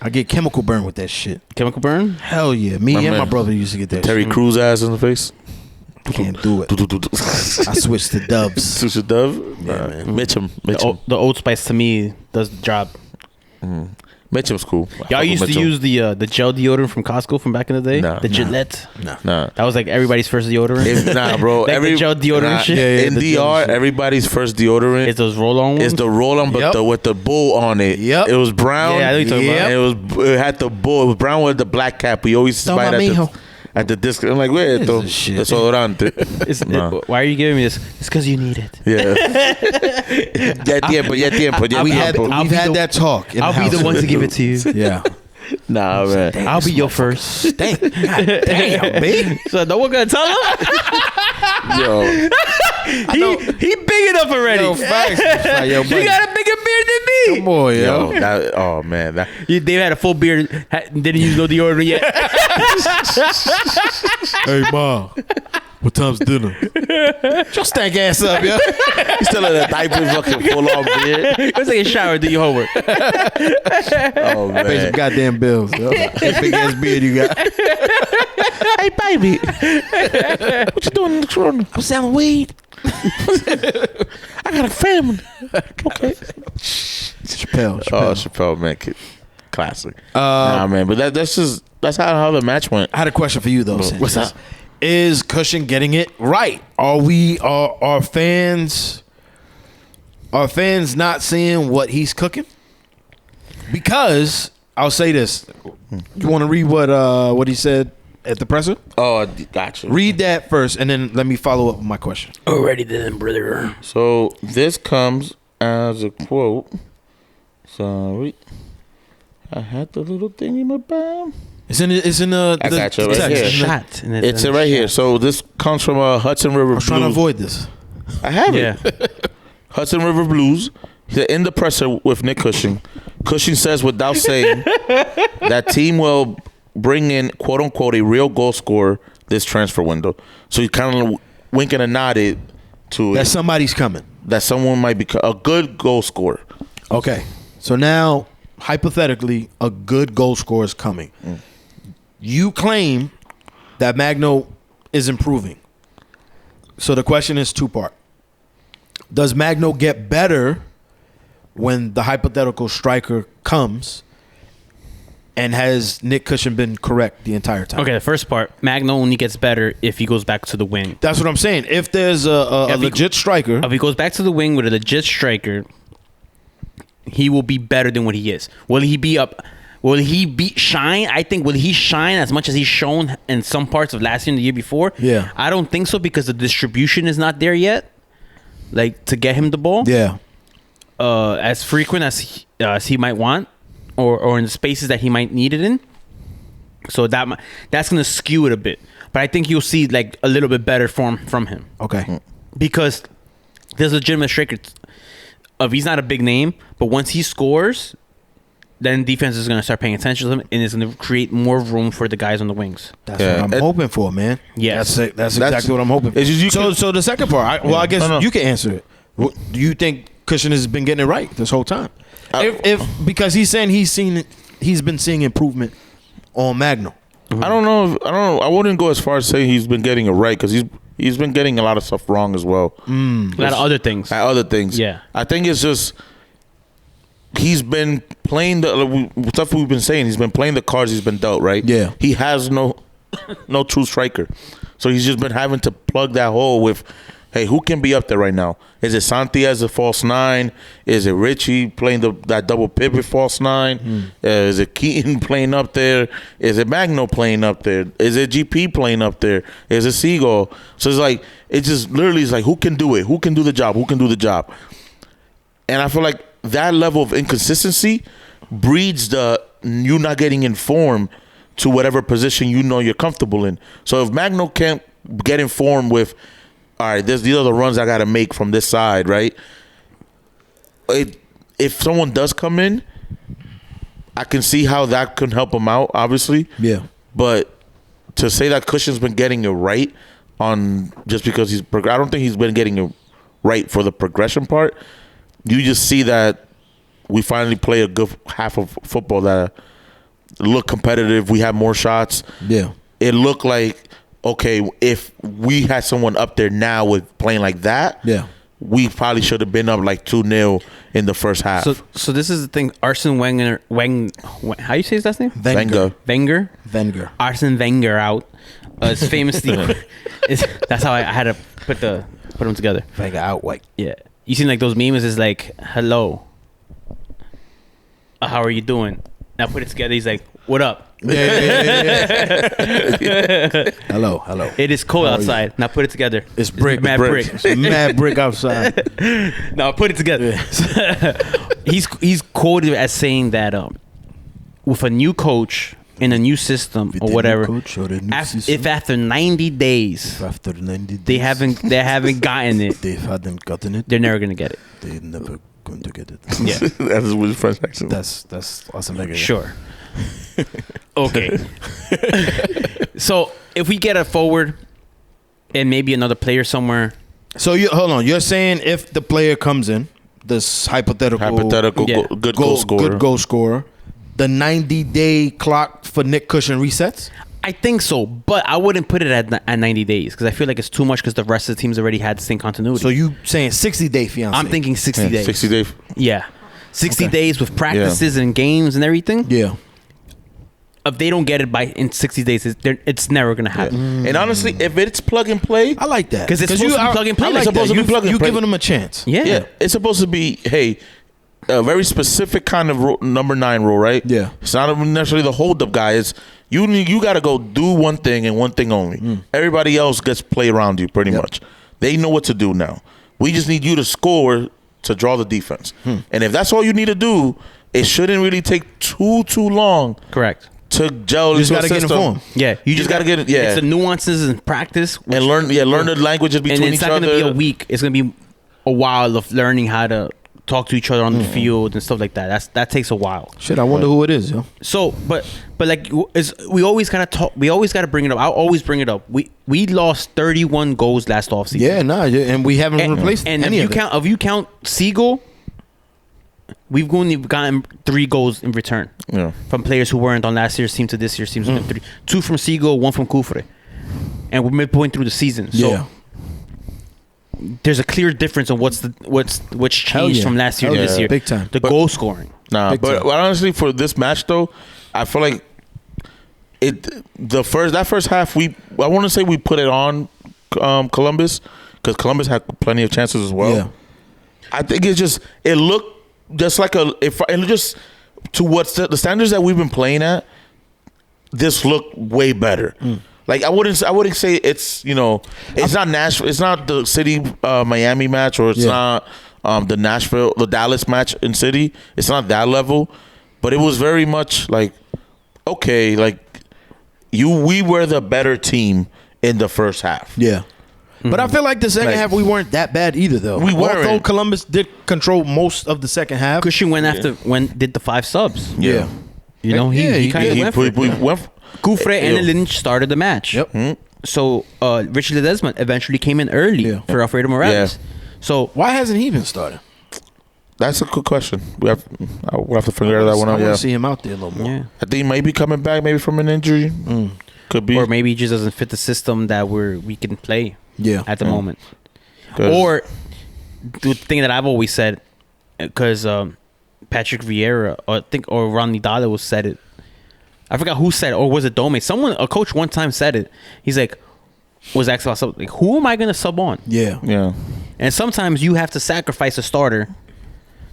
I get chemical burn with that shit. Chemical burn? Hell yeah. Me and my brother used to get that Terry shit. Crews ass in the face. Can't do it. I switched to Doves. Switch to Dove. Yeah, man. Mitchum. The Old Spice to me does the job. Mitchum's cool. Y'all used to use the gel deodorant from Costco from back in the day? Nah. The Gillette? Nah. That was like everybody's first deodorant? Nah, bro. Like the gel deodorant shit? In DR, everybody's first deodorant It's those roll-on ones? is the roll-on, but with the bull on it. Yep. It was brown. Yeah, I know what you're talking And it had the bull. It was brown with the black cap. We alused to buy it at the disc. I'm like, where This esto? is shit. Desodorante. Why are you giving me this? It's because you need it. Yeah. Ya tiempo. We've had that talk. I'll be the one to give it to you. Yeah. Nah, man. I'll be your first. Damn, baby. So no one gonna tell him? Yo. He big enough already. Yo, facts. Like, yo, He buddy, got a bigger beard than me. come on, yo. Oh, man. They had a full beard. Didn't use no deodorant yet. Hey, Mom. What time's dinner? Just stank ass up, yo. He's still in a diaper, fucking full on beard. Go take a shower, do your homework. Oh, Pay some man. goddamn bills, yo. That big ass beard you got. Hey, baby. What you doing in the corner? I'm selling weed. I got a family. Okay. Chappelle. Oh, Chappelle, man. Classic. Nah, man. But that's how the match went. I had a question for you, though, Sanchez. What's up? Is Cushion getting it right? Are fans not seeing what he's cooking? Because I'll say this. You want to read what he said at the presser? Oh, gotcha. Read that first, and then let me follow up with my question. Alrighty then, brother. So this comes as a quote. Sorry. I had the little thing in my bag. It's in the I got you right text. here. Shot. It's right here. So this comes from Hudson River I was trying to Blues. avoid this. I have Yeah. it. Hudson River Blues. He said, in the presser with Nick Cushing. Cushing says without saying that team will bring in, quote unquote, a real goal scorer this transfer window. So he's kind of winking and nodded to That it, somebody's coming. that someone might be a good goal scorer. Okay. So now, hypothetically, a good goal scorer is coming. You claim that Magno is improving. So the question is two-part. Does Magno get better when the hypothetical striker comes? And has Nick Cushing been correct the entire time? Okay, the first part, Magno only gets better if he goes back to the wing. That's what I'm saying. If there's a If he- legit striker, If he goes back to the wing with a legit striker, he will be better than what he is. Will he be up? Will he shine? I think will he shine as much as he's shown in some parts of last year and the year before? Yeah. I don't think so because the distribution is not there yet. Like to get him the ball, yeah. as frequent as he might want, or in the spaces that he might need it in. So that's gonna skew it a bit. But I think you'll see like a little bit better form from him Okay. because there's a legitimate striker. He's not a big name, but once he scores, then defense is going to start paying attention to him, and it's going to create more room for the guys on the wings. That's Yeah. what I'm hoping for, man. Yes. That's exactly what I'm hoping for. It's just So the second part, I guess No. you can answer it. Do you think Cushing has been getting it right this whole time? If because he's saying he's been seeing improvement on Magno. I don't know. I wouldn't go as far as saying he's been getting it right because he's been getting a lot of stuff wrong as well. A lot of other things. Other things. Yeah. I think it's just he's been playing the stuff we've been saying. He's been playing the cards he's been dealt. Right. Yeah. He has no true striker, so he's just been having to plug that hole with. Hey, who can be up there right now? Is it Santi as a false nine? Is it Richie playing that double pivot false nine? Is it Keaton playing up there? Is it Magno playing up there? Is it GP playing up there? Is it Seagull? So it's just literally who can do it? Who can do the job? Who can do the job? And I feel like that level of inconsistency breeds you not getting informed to whatever position you know you're comfortable in. So if Magno can't get informed with, all right, these are the runs I got to make from this side, right? If someone does come in, I can see how that can help him out, obviously. Yeah. But to say that Cushion's been getting it right on just because I don't think he's been getting it right for the progression part. You just see that we finally play a good half of football that look competitive. We have more shots. Yeah. It looked like, okay, if we had someone up there now with playing like that, yeah, we probably should have been up like 2-0 in the first half. So this is the thing. Arsene Wenger, how you say his last name? Wenger. Arsene Wenger out. It's famously. That's how I had to put them together. Wenger out, white. Yeah. You seen like those memes? Is like, hello. How are you doing? Now put it together. He's like, what up? Yeah. Hello. It is cold outside. Now put it together. It's brick. Mad brick. It's mad brick outside. Now put it together. He's quoted as saying that with a new coach in a new system or whatever, if after 90 days, they haven't gotten it, they're never gonna get it. They're never going to get it. Yeah, that's with French accent. That's awesome. Sure. Okay. So if we get a forward and maybe another player somewhere. So hold on. You're saying if the player comes in, this hypothetical Yeah. good goal scorer, the 90-day clock for Nick Cushion resets? I think so, but I wouldn't put it at 90 days because I feel like it's too much because the rest of the teams already had the same continuity. So you saying 60-day fiancé? I'm thinking 60 days. 60 days. Yeah. 60 days with practices and games and everything. Yeah. If they don't get it in 60 days, it's never going to happen. And honestly, if it's plug and play, I like that. Because it's supposed to be plug and play. I like It's supposed that. to be plug and You play. giving them a chance. Yeah. it's supposed to be, hey, a very specific kind of number 9 role, right? Yeah. It's not necessarily the hold up guy. It's you got to go do one thing and one thing only. Everybody else gets play around you pretty much. They know what to do now. We just need you to score to draw the defense. And if that's all you need to do, it shouldn't really take too long. Correct. To gel You just into a got to get system. informed. Yeah. You just got to get it. Yeah. It's the nuances in practice. And learn the languages between and it's each not other. going to be a week. It's going to be a while of learning how to talk to each other on the field and stuff like that. That takes a while. Shit, I wonder who it is, yo. So, but like, we always gotta talk. We always gotta bring it up. I'll always bring it up. We lost 31 goals last offseason. Yeah, and we haven't replaced and any of it. If you count Siegel, we've only gotten 3 goals in return from players who weren't on last year's team to this year's team. So 2 from Siegel, 1 from Kufre, and we're midpoint through the season. So there's a clear difference on what's changed from last year to this year. Big time. The goal scoring. Nah, but honestly, for this match though, I feel like that first half I want to say we put it on Columbus because Columbus had plenty of chances as well. Yeah. I think it looked just like to what's the standards that we've been playing at. This looked way better. Like I wouldn't say it's it's not Nashville, it's not the City Miami match, or it's not the Dallas match in City. It's not that level, but it was very much like, okay, like we were the better team in the first half. Yeah. But I feel like the second half we weren't that bad either though. We weren't. Although Columbus did control most of the second half. Christian did the 5 subs. Yeah. He kind of went for it. Kufre and Lynch started the match. Yep. So Richie Ledesma eventually came in early for Alfredo Morales. Yeah. So why hasn't he been started? That's a good question. We'll have to figure that one out. I want to see him out there a little more. yeah. I think he might be coming back maybe from an injury. Could be. Or maybe he just doesn't fit the system that we can play at the moment. Or the thing that I've always said, because Patrick Vieira, or Ronnie Dalla said it. I forgot who said it, or was it Dome? A coach one time said it. He's like, was asked about something. Like, who am I going to sub on? Yeah. And sometimes you have to sacrifice a starter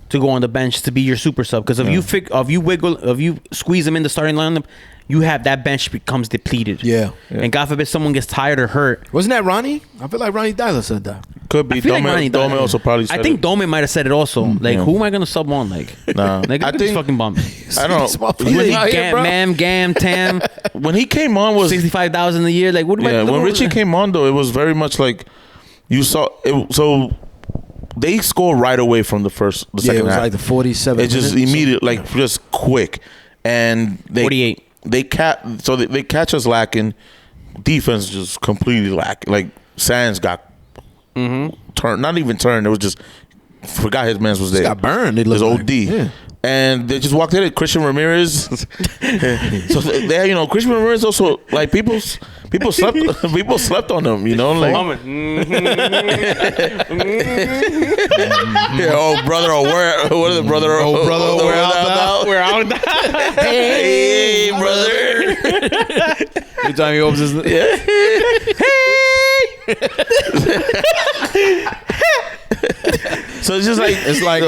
to go on the bench to be your super sub. Because if you squeeze him in the starting lineup, you have that bench becomes depleted. Yeah. And God forbid someone gets tired or hurt. Wasn't that Ronnie? I feel like Ronnie Dyler said that. could be. I feel like Ronnie Dome died. also probably said I think it. Dome might have said it also. Like, who am I gonna sub on? Like, Nah. like I I think think fucking bum. I don't Small know. people. When he, Out here, bro. Gam, Gam, Tam, when he came on was 65,000 a year. Like, what am I? yeah. When what- Richie came on though, it was very much like you saw it. So they scored right away from the Yeah, second it was half. like the 47. It's just minutes. immediate, like just quick, and 48. They catch us lacking. Defense just completely lacking. Like Sands got turned, not even turned. It was just forgot his man was there. got burned. It It was looked OD, like. Yeah. and they just walked in. Christian Ramirez. So they, Christian Ramirez also like people slept people slept on him. You know, like yeah, oh brother, or where? What is it, brother? Oh, brother, where art thou? We're out. Hey, brother. Every time he opens his So it's just like it's like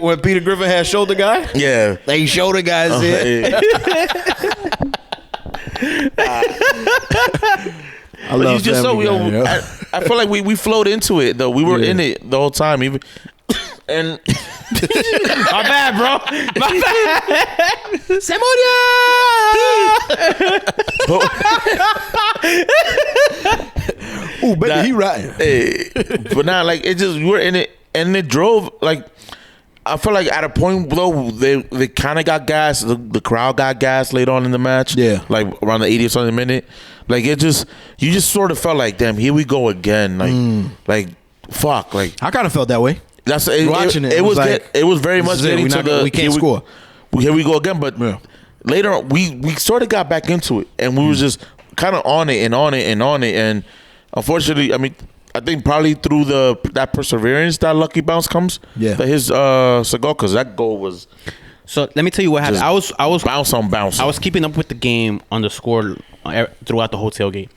when Peter Griffin had shoulder guy. yeah. They shoulder guys here. I But love you just Family Guy, yo. I feel like we flowed into it though. We were in it the whole time, even and My bad, bro. My bad. Ooh, baby, he right. but now like it just we were in it and it drove like I feel like at a point though they kind of got gas. The crowd got gas later on in the match. Yeah. like around the 80th something minute. Like you just sort of felt like damn, here we go again. Like fuck, like I kind of felt that way. that's Watching it, It was like, it was very this much is it. getting We to not- the we can't here score. Here we go again, but Yeah. later on, we sort of got back into it, and we was just kind of on it and on it and on it, and unfortunately, I mean, I think probably through that perseverance that lucky bounce comes. Yeah. That his goal, because that goal was So let me tell you what happened. Just I was bounce on bounce. I was keeping up with the game on the score throughout the whole tailgate,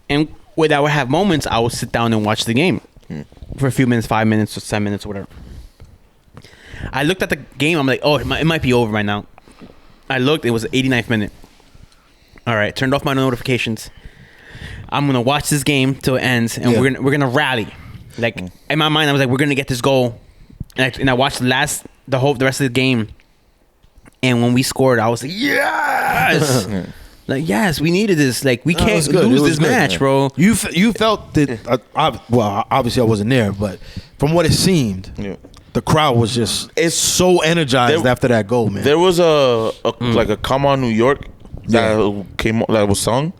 and when I would have moments, I would sit down and watch the game for a few minutes, 5 minutes or 7 minutes or whatever. I looked at the game. I'm like, oh, it might be over right now. I looked. It was the 89th minute. All right, turned off my notifications. I'm gonna watch this game till it ends, and Yeah. we're gonna rally. Like in my mind, I was like, we're gonna get this goal, and I watched the rest of the game. And when we scored, I was like, yes, like yes, we needed this. Like we No, it can't was good. It lose was this good, match, man. bro. You felt that? Well, obviously I wasn't there, but from what it seemed, Yeah. the crowd was just so energized There- after that goal, man. There was like a "Come On New York" that that was sung,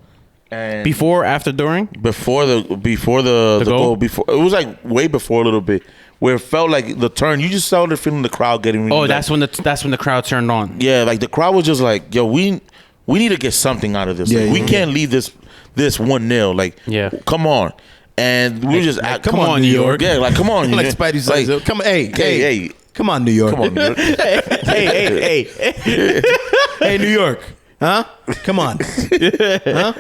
and Before, after, during. before the goal? goal, before it was like way before a little bit, where it felt like the turn. You just started feeling the crowd getting. Oh, like, that's when the crowd turned on. yeah, like the crowd was just like, yo, we need to get something out of this. Yeah, Like, we yeah. can't leave this 1-0. Like, Yeah. come on. And we were just come on, New York. Yeah, like come on, like New Spidey York. says, "Come, hey, come on, New York, come on, New York. hey. hey, New York, huh? Come on, huh?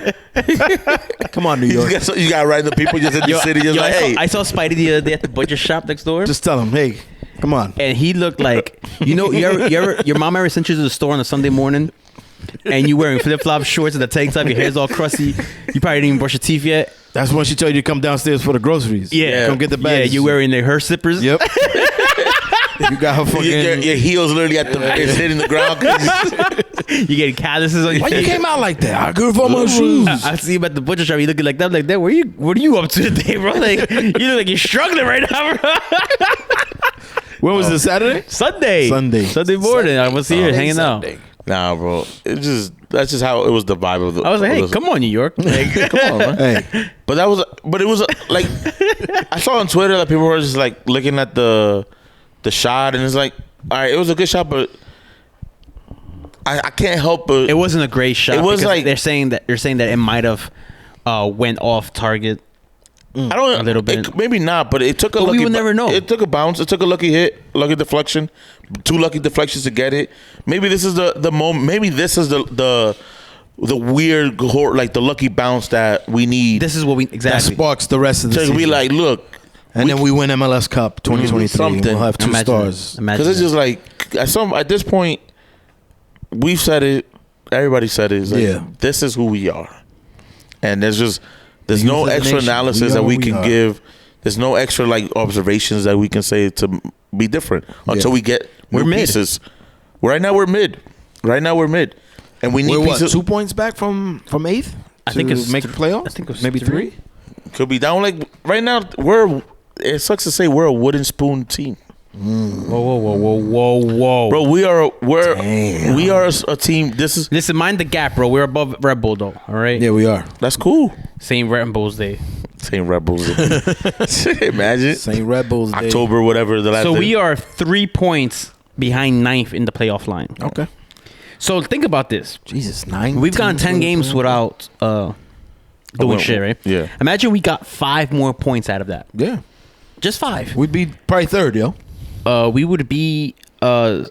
Come on, New York. You got right the people just in the city, just like, hey, I saw Spidey the other day at the butcher shop next door. Just tell him, hey, come on. And he looked like your mom ever sent you to the store on a Sunday morning, and you wearing flip flop shorts and a tank top, your hair's all crusty. You probably didn't even brush your teeth yet. That's when she told you to come downstairs for the groceries. come get the bags. Yeah, you wearing her slippers. Yep. You got her fucking. your heels literally it's hitting the ground. 'Cause You getting calluses on your Why you face. came out like that? I could have on my shoes. I see him at the butcher shop. You looking like that? I'm like that. What are you up to today, bro? Like you look like you're struggling right now, bro. When was it? Saturday? Sunday morning. I was here hanging out. Nah, bro. That's just how it was the vibe of the. I was like, hey, of the- come on, New York. Like, come on, man. Hey, But it was like I saw on Twitter that people were just like looking at the shot, and it's like, all right, it was a good shot, but I can't help but It wasn't a great shot. It was because like- they're saying that it might have went off target. I don't a little bit. maybe not, but it took a But we lucky. would never know. It took a bounce. It took a lucky hit, lucky deflection, 2 lucky deflections to get it. Maybe this is the moment. Maybe this is the weird like the lucky bounce that we need. This is what we that exactly. sparks the rest of the to season. be like, look, and then we win MLS Cup 2023. Something. We'll have 2 Imagine stars. it. Imagine because it's it. just like at this point, we've said it. Everybody said it. It's like, Yeah. this is who we are, and there's The no youth of the extra nation. analysis We are that we who we can are. give. There's no extra like observations that we can say to be different until we get new pieces. Right now we're mid. And we need pieces. 2 points back from 8th? I think it's make the playoffs. I think it was maybe 3. Could be down. Like right now, it sucks to say we're a wooden spoon team. Whoa. Bro, we are a team. Listen, mind the gap, bro. We're above Red Bull, though. All right. Yeah, we are. That's cool. Same Red Bulls Day. Imagine. Same Red Bulls Day. October, whatever the last. So day. we are 3 points behind 9th in the playoff line. Okay. So think about this. Jesus, 9. We've gone 10 games without doing shit, right? Yeah. Imagine we got 5 more points out of that. Yeah. Just 5. We'd be probably 3rd, yo. We would be 8th.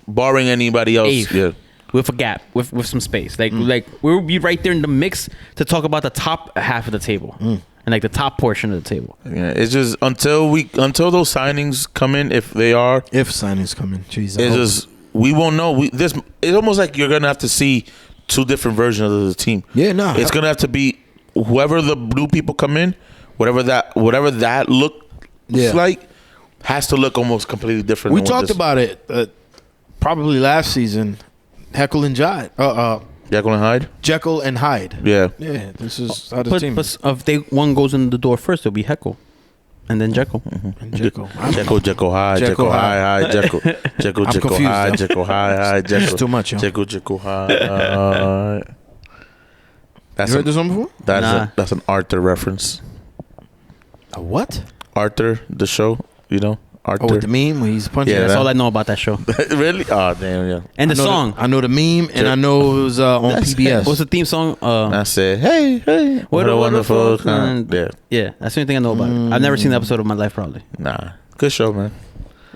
Barring anybody else. 8th. Yeah. With a gap, with some space. Like we'll be right there in the mix to talk about the top half of the table. And like the top portion of the table. Yeah, it's just until those signings come in, if signings come in, Jesus, it's just we won't know. It's almost like you're gonna have to see 2 different versions of the team. Yeah, no, it's gonna have to be whoever the new people come in, whatever that looks like, has to look almost completely different. We talked about it probably last season. Jekyll and Hyde. Jekyll and Hyde. Jekyll and Hyde. Yeah. Yeah. This is how the team. But if one goes in the door first, it'll be Heckle, and then Jekyll. And Jekyll. Jekyll Hyde. Jekyll Hyde. Jekyll Hyde. Jekyll Hyde. It's too much, yo. Jekyll Hyde. You heard this one before? That's an Arthur reference. A what? Arthur, the show. You know. Arthur. Oh, with the meme when he's punching. Yeah, that's all I know about that show. Really? Oh, damn, yeah. And the song. I know the meme, and I know it was on PBS. What's the theme song? I said, hey, what a wonderful time. Yeah, that's the only thing I know about it. I've never seen the episode of my life, probably. Nah, good show, man.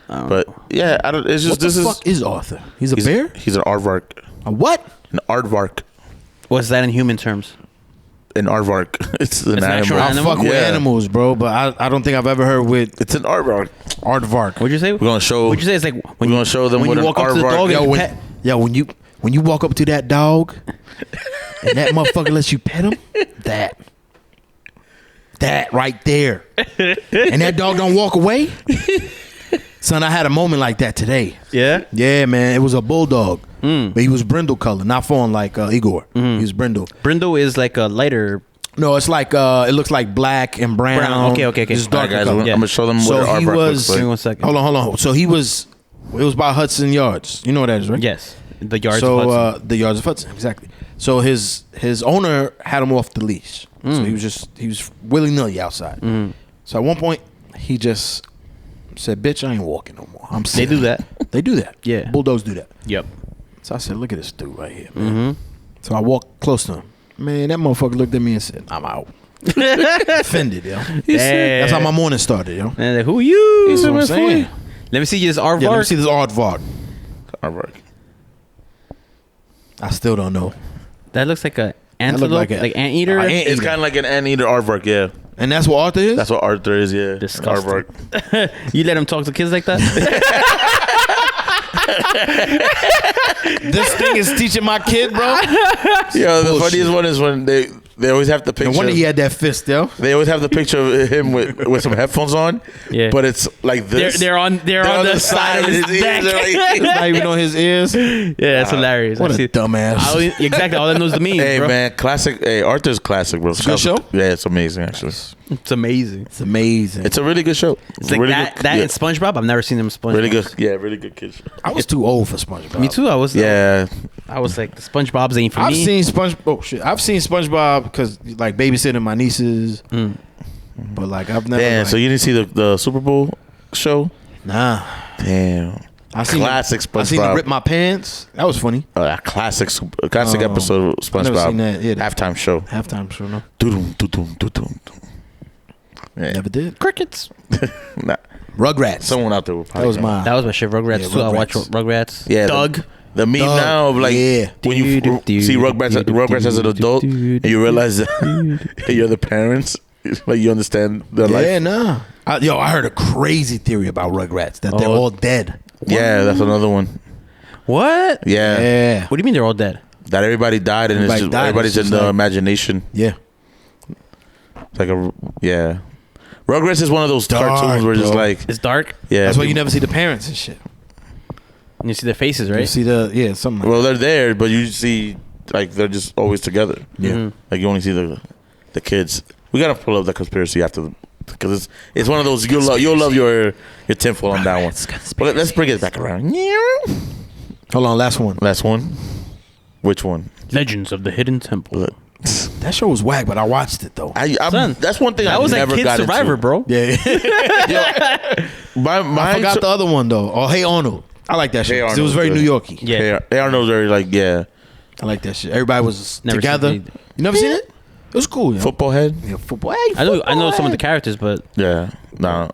But yeah, I don't. It's just what the fuck is Arthur? He's a bear. He's an aardvark. A what? An aardvark. What's that in human terms? An aardvark. It's an actual animal. I fuck with animals, bro, but I don't think I've ever heard with It's an aardvark. aardvark. What'd you say? We're gonna show. What'd you say? It's like when We're gonna show them when what you an walk up to the aardvark- dog. Yo, And when, pet. yeah, when you walk up to that dog and that motherfucker lets you pet him, that right there, and that dog don't walk away. Son, I had a moment like that today. Yeah. Yeah, man, it was a bulldog, but he was brindle color, not fawn like Igor. He was brindle. Brindle is like a lighter. No, it's like it looks like black and brown. Okay. Just All right, darker guys, color. I'm gonna show them what So an he aardvark was. looks like. Give me 1 second. Hold on. So it was by Hudson Yards. You know what that is, right? Yes, the yards. So of Hudson. the yards of Hudson, exactly. So his owner had him off the leash. So he was willy nilly outside. So at one point he just said, "Bitch, I ain't walking no more. I'm sick." They do that. They do that. Yeah. Bulldogs do that. Yep. So I said, "Look at this dude right here, man." So I walked close to him. Man, that motherfucker looked at me and said, "I'm out." Offended, yo. That's how my morning started, yo. And like, who are you? That's what I'm saying. Let me see this aardvark. Yeah, let me see this aardvark. Aardvark. I still don't know. That looks like a antelope, like like, a- anteater. It's kind of like an anteater aardvark. Yeah, And that's what Arthur is? that's what Arthur is. Yeah, Disgusting. Aardvark. You let him talk to kids like that? This thing is teaching my kid, bro. Yeah, the Bullshit. funniest one is when they always have the picture. No wonder he had that fist, yo. They always have the picture of him with some headphones on. Yeah. But it's like this. they're on the side of his neck. It's not even on his ears. Yeah, that's hilarious. What I a see- dumbass. exactly. All I know is the meme, Hey bro. man, classic. Hey, Arthur's classic, bro. It's a good show? Yeah, it's amazing actually. It's amazing. It's amazing. It's a really good show. It's like really that. good, That yeah. and SpongeBob. I've never seen them SpongeBob. Really good. Yeah, really good kids. I was too old for SpongeBob. Me too. I was. Yeah, I was like, the SpongeBob's ain't for I've me. seen I've seen SpongeBob because like babysitting my nieces. But like I've never. damn. like, So you didn't see the Super Bowl show? nah. Damn. I seen Classic I seen him SpongeBob. rip my pants. That was funny. Classic Oh, episode of I never SpongeBob. seen that. Yeah, Halftime show. halftime show. No, Doo-dum, doo-dum, doo-dum. Yeah. never did. Crickets. Nah. Rugrats. Someone out there will probably That was know. mine. That was my shit. Rugrats Yeah, too. I watch Rugrats. Rugrats. Yeah, Doug. The meme Doug, now of like yeah. when you see Rugrats as an adult and you realize that you're the parents, like you understand their Yeah, life. nah. I heard a crazy theory about Rugrats that they're Oh. all dead. Yeah, that's another one. What? Yeah, Yeah. What do you mean they're all dead? that everybody died and Everybody it's just, died, everybody's it's in just the like- imagination. Yeah. It's like Rugrats is one of those cartoons where it's like It's dark. yeah. That's why you never see the parents and shit. And you see their faces, right? You see something. Like Well, they're there, but you see like they're just always together. Yeah. Like you only see the kids. We gotta pull up the conspiracy after because it's one of those you'll love your tinfoil on that one. But let's bring it back around. Hold on, last one. Last one. Which one? Legends of the Hidden Temple. That show was whack, but I watched it though. Son, that's one thing That I was never like Kid got Survivor, into. bro. Yeah. I forgot the other one though. Oh, Hey Arnold. I like that shit. Hey 'cause it was very Arnold's New good. Yorky. Yeah. They are very like I like that shit. Everybody was Never together. seen You never seen it? It was cool. Yeah. football head. Yeah, football. Hey, I know football, some of the hey. characters, but Yeah, nah.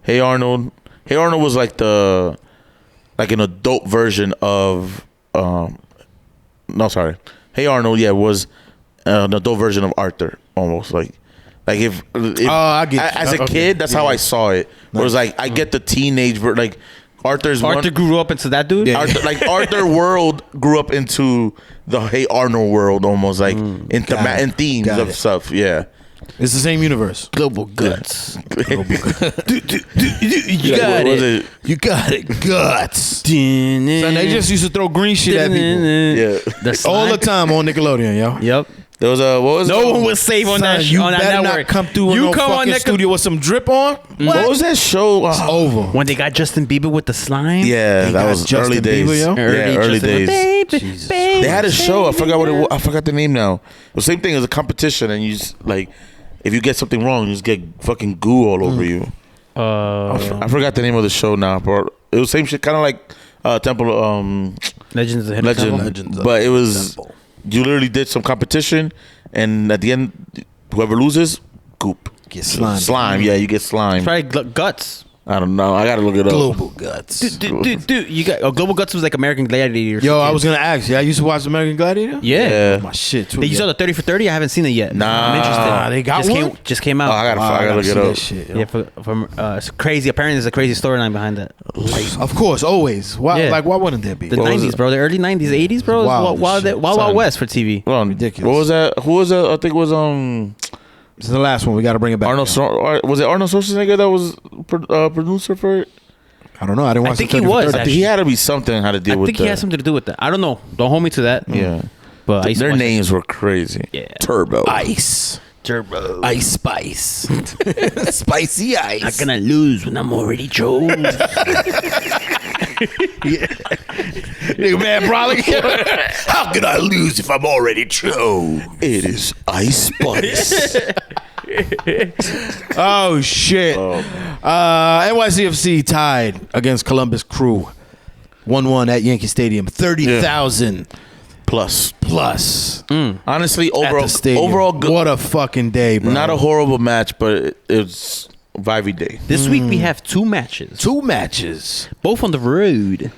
Hey Arnold. Hey Arnold was like an adult version of no, sorry. Hey Arnold, was an adult version of Arthur, almost like if I get you. as a Okay. kid, that's how I saw it. It was like I get the teenage like Arthur grew up into that dude. Yeah. Arthur world grew up into the Hey Arnold world, almost like in themes Got of it. stuff. Yeah, It's the same universe. Global guts. You What got was it. You got it. Guts. And And they just used to throw green shit at people Yeah, all the time on Nickelodeon, yo. Yep. there was a what was No one was safe on that. Son, you on that better network. not come through in You no come on fucking that studio with some drip on. what was that show? It's over. when they got Justin Bieber with the slime. Yeah, They that got was Justin early days. Bieber, yo? Early Justin- days. Baby, Jesus baby, They had a show. I forgot what it baby. was. I forgot the name now. The same thing as a competition, and you just like if you get something wrong, you just get fucking goo all over you. I forgot the name of the show now, but it was same shit, kind of like Temple Legends of the Hidden Legend, Temple. Legends of but it the was Temple. you literally did some competition, and at the end, whoever loses, goop. Get slime. Slime, yeah, you get slime. Probably guts. I don't know. I gotta look it up. Global Guts. Dude, you got Global Guts was like American Gladiator. Yo, I was gonna ask you. I used to watch American Gladiator. Yeah. Yeah. My shit too. Did you yeah. saw the 30 for 30? I haven't seen it yet. Nah. I'm interested. They got just one? Just came Oh, out. I Wow, gotta look see it that up. shit, yo. yeah, it's crazy. Apparently, there's a crazy storyline behind that. Of course, always. Why? Yeah. Like, why wouldn't there be? The What was 90s, it? bro. The early 90s, 80s, bro. It Wild was shit. Wild West for TV. Hold on. Ridiculous. What was that? Who was that? I think it was This is the last one. We got to bring it back. Arnold. Was it Arnold Schwarzenegger that was producer for it? I don't know. I didn't watch. I think the he 30 for was, 30. I think he had to be something how to deal I with think he that. has something to do with that. I don't know. Don't hold me to that. Yeah, But I used to their watch names were crazy. Yeah. Turbo. Ice. Turbo. Ice Spice. Spicy ice. Not gonna lose when I'm already chose. Nigga, man, probably. How can I lose if I'm already chose? It is Ice Spice. Oh shit. NYCFC tied against Columbus Crew. 1-1 at Yankee Stadium. 30,000 Plus, plus honestly, at the overall, stadium. good. What a fucking day, bro. Not a horrible match, but it's vibey day. This week we have two matches, 2 matches. both on the road.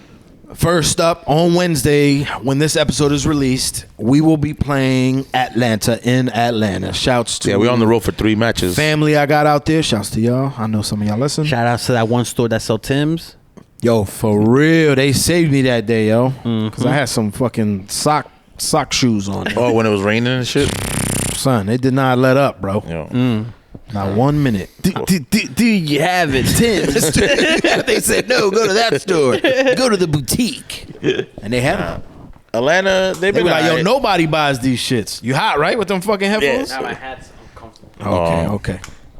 First up, on Wednesday, when this episode is released, we will be playing Atlanta in Atlanta. Shouts to Yeah, we're on the road for 3 matches. family I got out there. Shouts to y'all. I know some of y'all listen. Shout out to that one store that sell Tim's. Yo, for real, they saved me that day, yo. Because I had some fucking sock shoes on. Oh, when it was raining and shit. Son, they did not let up, bro. Yo. Not 1 minute. Do you have it, Tim's? They said, no, go to that store. Go to the boutique. And they had them. Atlanta, they've They been be like, yo, alright. nobody buys these shits. You hot, right, with them fucking headphones? Yeah. my hat's uncomfortable. Okay, Oh. okay.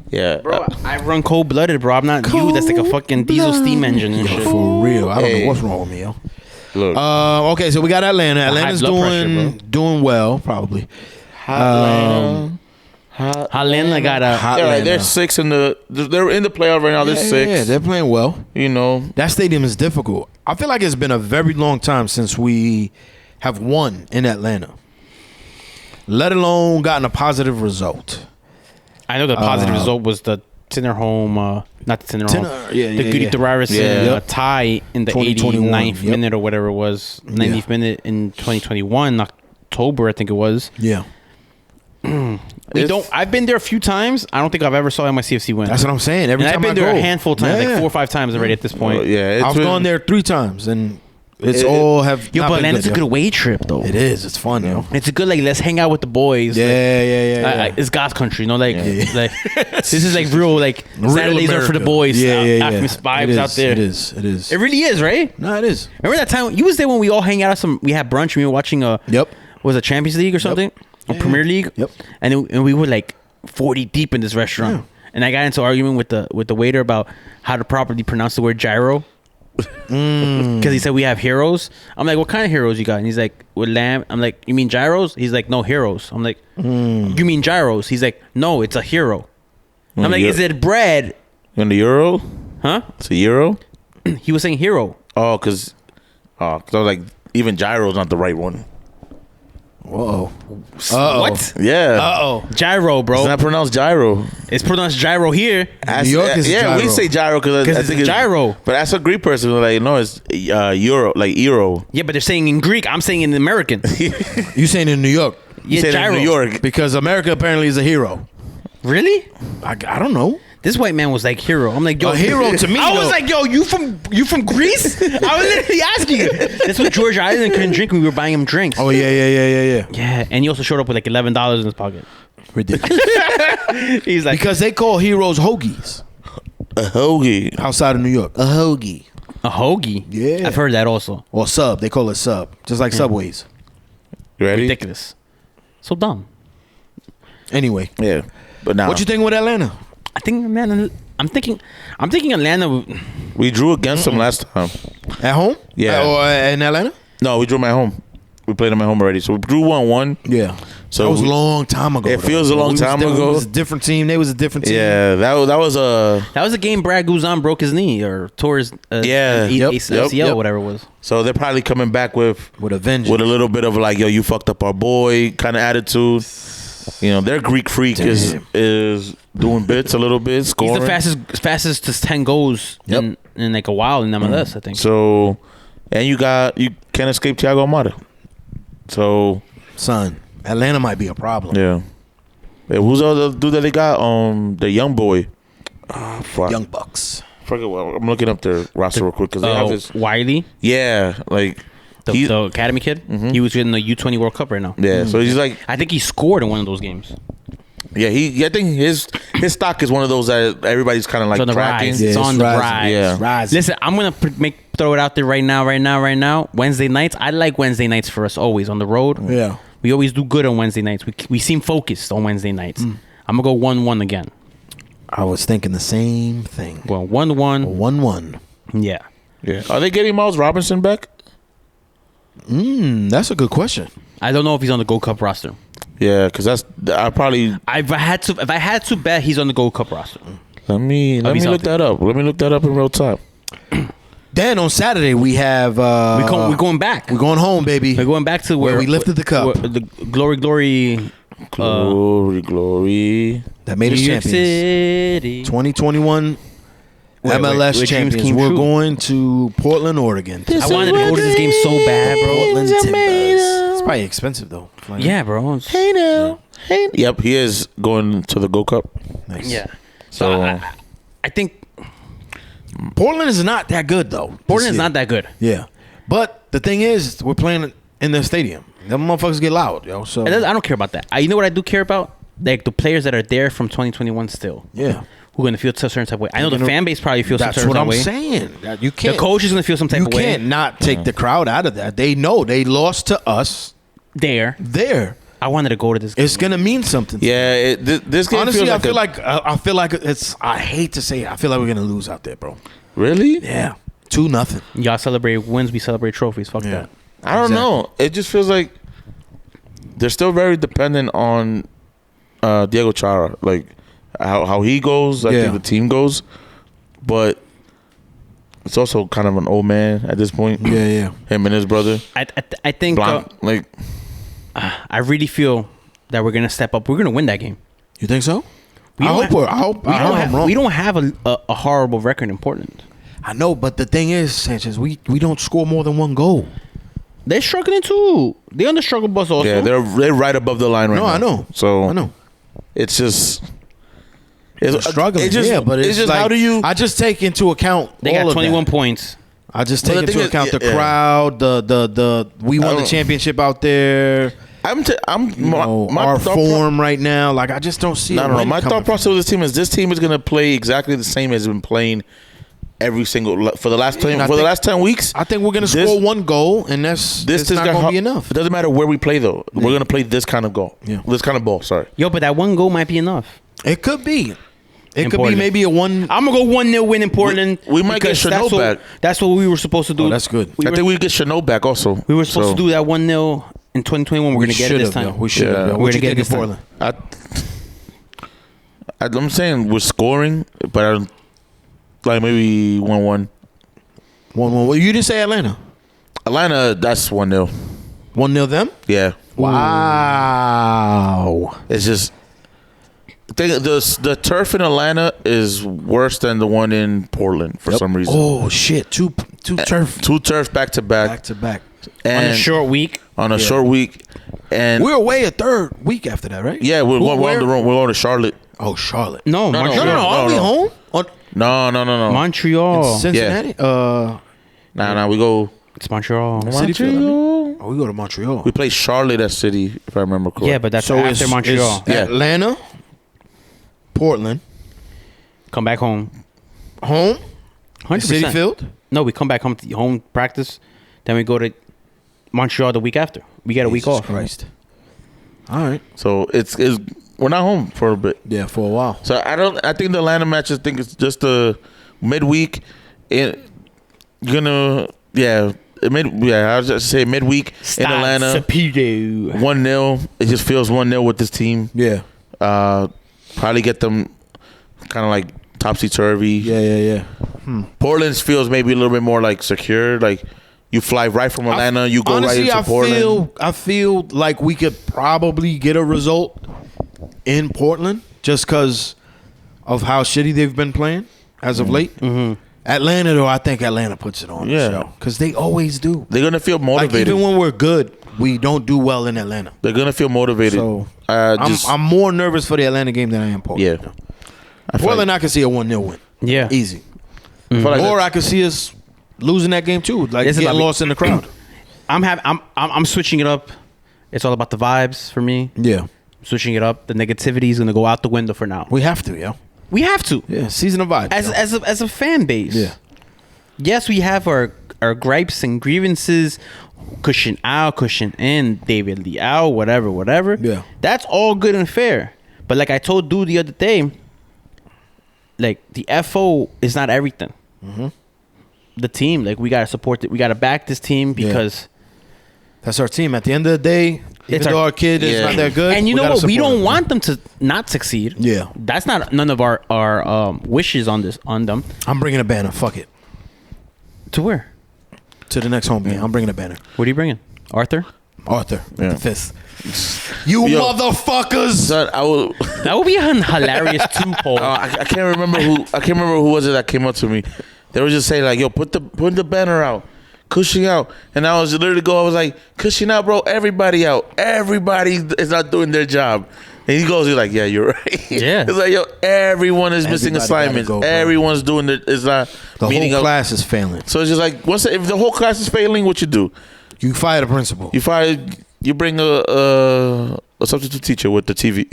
Yeah, Bro, I run cold blooded, bro. I'm not you. That's like a fucking diesel steam engine and Yo, shit. for real. I don't Hey. know what's wrong with me, yo. look, Okay, so we got Atlanta. Atlanta's blood pressure, doing well, probably. Atlanta. Atlanta got a. Hot They're right. They're Atlanta. 6 in the. They're in the playoff right now. They're 6. Yeah, they're playing well. You know, That stadium is difficult. I feel like it's been a very long time since we have won in Atlanta, let alone gotten a positive result. I know the positive result was the Tinner home, not the Tinner home. Yeah, The Goody Duraris Yeah. tie in the 2021, 89th yep. minute or whatever it was. 90th minute in 2021, October, I think it was. Yeah, I've been there a few times. I don't think I've ever saw NYCFC win. that's what I'm saying. Every And time I've been I there go, a handful of times, Yeah. like 4 or 5 times already at this point. yeah. I've gone there 3 times, and It's all have. Yo, not but been Atlanta's a good away trip though. It is. It's fun, yo. It's a good like let's hang out with the boys. Yeah. It's God's country, you know. Like, Yeah. like this is like real. Like Real Saturdays are for the America. boys. Yeah. Alchemist vibes It is, out there. It is. It really is, right? No, it is. Remember that time you was there when we all hang out at some? We had brunch. And we were watching Yep. was it Champions League or something? Or Premier League? Yep. And we were like 40 deep in this restaurant, and I got into an argument with the waiter about how to properly pronounce the word gyro. Because he said we have heroes. I'm like, what kind of heroes you got? And he's like, with lamb. I'm like, you mean gyros? He's like, no, heroes. I'm like, you mean gyros? He's like, no, it's a hero. I'm like, is it bread? In the euro? Huh? It's a euro? He was saying hero. Oh, because I was like, even gyro's not the right one. Whoa. What? Yeah. Gyro, bro. It's not pronounced gyro. It's pronounced gyro here. New York is yeah, gyro. we say gyro because I it's think a gyro. But as a Greek person, we're like, no, it's euro, like euro. Yeah, but they're saying in Greek. I'm saying in American. You saying in New York? Yeah, Say it in gyro. New York. Because America apparently is a hero. Really? I don't know. This white man was like hero. I'm like, yo, A hero to me, I was though. like, yo, you from Greece? I was literally asking you. That's what George Island couldn't drink when we were buying him drinks. Oh yeah. Yeah, and he also showed up with like $11 in his pocket. Ridiculous. He's like, Because they call heroes hoagies A hoagie. outside of New York. A hoagie a hoagie. Yeah. I've heard that also. or sub. They call it sub, just like Subways. You ready? Ridiculous. So dumb. Anyway, Yeah. But now what you think with Atlanta? I think Atlanta. I'm thinking Atlanta. we drew against them last time. At home? Yeah. Or in Atlanta? No, we drew them at home. We played them at home already. So we drew 1-1. Yeah. So that was a we- long time ago. It feels a long time ago. It was a different team. They was a different team. Yeah, that was a. That was a game Brad Guzan broke his knee or tore his Yeah. ACL Yep. or whatever it was. So they're probably coming back with With a vengeance. with a little bit of like, yo, you fucked up our boy kind of attitude. You know, their Greek freak is doing bits a little bit, scoring. He's the fastest to 10 goals in like a while in MLS, I think. So, and you can't escape Thiago Almada. So, Son, Atlanta might be a problem. yeah. Hey, who's the other dude that they got? The young boy. Fuck. Young Bucks. Forget what, I'm looking up their roster real quick because they have this. Wiley, Yeah, like the academy kid, he was in the U20 World Cup right now. yeah. So he's like, I think he scored in one of those games. yeah. I think his stock is one of those that everybody's kind of like It's on the tracking. rise. Yeah, It's it's on the rising. rise. Yeah. It's rising. Listen, I'm gonna throw it out there right now. Wednesday nights. I like Wednesday nights for us always on the road. Yeah. We always do good on Wednesday nights. We seem focused on Wednesday nights. I'm gonna go 1-1 again. I was thinking the same thing. Well, 1-1. 1-1. Yeah. Yeah. Are they getting Miles Robinson back? That's a good question. I don't know if he's on the Gold Cup roster. Yeah, because I probably If I had to bet, he's on the Gold Cup roster. let me he's look out that up. Let me look that up in real time. Then on Saturday we have We're going back. we're going home, baby. We're going back to Where we lifted the cup. where the glory. Glory. That made us New York champions. City. 2021 Where MLS dreams champions. came We're true. going to Portland, Oregon. I wanted to go to this game so bad, bro. Portland Timbers. It's probably expensive though. Flying. Yeah, bro. Hey now. Hey. Yep, he is going to the Gold Cup. Nice. Yeah. So So I think Portland is not that good though. Portland is not that good. Yeah, but the thing is, we're playing in the stadium. Them motherfuckers get loud, yo. So I don't care about that. You know what I do care about? Like the players that are there from 2021 still. yeah, Who are gonna feel a certain type of way. I know the fan base probably feels some that's certain what type I'm of way. saying. That you The can't. coach is gonna feel some type You of way. can't not take the crowd out of that. They know they lost to us There. there. I wanted to go to this game. It's gonna mean something. yeah, this game Honestly, feels I feel like it's. I hate to say it. I feel like we're gonna lose out there, bro. really. Yeah, 2-0. Y'all celebrate wins, we celebrate trophies. Fuck that. I don't know. It just feels like they're still very dependent on Diego Chara, like how he goes. I think the team goes, but it's also kind of an old man at this point. Yeah. Him and his brother. I think Blanc, like I really feel that we're gonna step up. We're gonna win that game. You think so? We I don't hope ha- we're. I hope I'm wrong. We don't have a horrible record in Portland. I know, but the thing is, Sanchez, we don't score more than one goal. They're struggling too. They're on the struggle bus also. yeah, they're right above the line right No, now. I know. So I know. it's just They're struggling. It's just, yeah, but it's just like, how do you? I just take into account They all got of 21 that. points. I just Well, take the into thing account is- the yeah. crowd, the we won the don't- championship out there. Our form right now. Like I just don't see. I don't know. My thought process with this team is gonna play exactly the same as it's been playing every single for the last 10 weeks. I think we're gonna score one goal, and it's not gonna be enough. It doesn't matter where we play though. We're gonna play this kind of goal. Yeah. This kind of ball. Sorry. Yo, but that one goal might be enough. It could be. It could be Portland. maybe a one. I'm gonna go 1-0 win in Portland. We might get because Chanel back. That's what we were supposed to do. Oh, that's good. I think we get Chanel back also. We were supposed to do that 1-0 in 2021. We're gonna get it this time. We should have. Yeah. We're We're gonna gonna get get it in this time. Portland. I'm saying we're scoring, but I don't, like maybe 1-1. 1-1. Well, you didn't say Atlanta. Atlanta, that's 1-0. 1-0 them. Yeah. Wow. It's just the turf in Atlanta is worse than the one in Portland for some reason. Oh shit! Two turf Two turfs back to back to back. On and a short week. on a short week, and We're away a third week after that, right? yeah, we're on the road. We're going to Charlotte. Oh, Charlotte. No, No, Montreal. No. Are we no. home? No. Montreal. Cincinnati. Nah. We go. It's Montreal. City Field, I mean. Oh, we go to Montreal. We play Charlotte at City, if I remember correctly. Yeah, but that's So after it's Montreal. Yeah. Atlanta, Portland, Come back home. home, 100%. City Field. No, we come back home to home practice. Then we go to Montreal the week after. We get a week Jesus off. Christ. All right. So it's we're not home for a bit. Yeah, for a while. So I think the Atlanta match. I think it's just a midweek. I was just say midweek in Atlanta. 1-0. It just feels 1-0 with this team. Yeah. Probably get them kind of like topsy turvy. Yeah. Portland feels maybe a little bit more like secure. Like you fly right from Atlanta, you go Honestly, right into Portland. I feel like we could probably get a result in Portland just because of how shitty they've been playing as of late. Mm-hmm. Atlanta, though, I think Atlanta puts it on. Yeah. Because they always do. They're gonna feel Like, motivated. even when we're good, we don't do well in Atlanta. They're gonna feel motivated. So I'm more nervous for the Atlanta game than I am Portland. yeah. I feel Portland, I can see a 1-0 win. Yeah. Easy. I feel like Or I could see us losing that game too. Like This is getting about me. lost in the crowd. I'm switching it up. It's all about the vibes for me. Yeah. Switching it up. The negativity is gonna go out the window for now. We have to, yo. We have to. Yeah. Season of vibes. yo. As a fan base. Yeah. Yes, we have our gripes and grievances. Cushion out, cushion in, David Lee out, whatever. Yeah. That's all good and fair. But like I told Dude the other day, like the FO is not everything. Mm-hmm. The team, like we gotta support it. We gotta back this team because That's our team. At the end of the day, even our- though our kid is Yeah. not that good, and you know gotta what? We support don't him. want them to not succeed. Yeah. That's not none of our wishes on them. I'm bringing a banner. Fuck it. To where? To the next home game. I'm bringing a banner. What are you bringing? Arthur? Arthur, Yeah. the fifth. You Yo. motherfuckers! Son, I will. That would be a hilarious two poll. I can't remember who was it that came up to me. They were just saying like, "Yo, put the banner out, Cushing out," and I was literally I was like, "Cushing out, bro! Everybody out! Everybody is not doing their job." And he's like, "Yeah, you're right." Yeah. It's like, yo, everyone is missing Everybody gotta assignments. go, bro. Everyone's doing it. It's not The meeting whole up. class is failing. So it's just like, if the whole class is failing, what you do? You fire the principal. You bring a substitute teacher with the TV.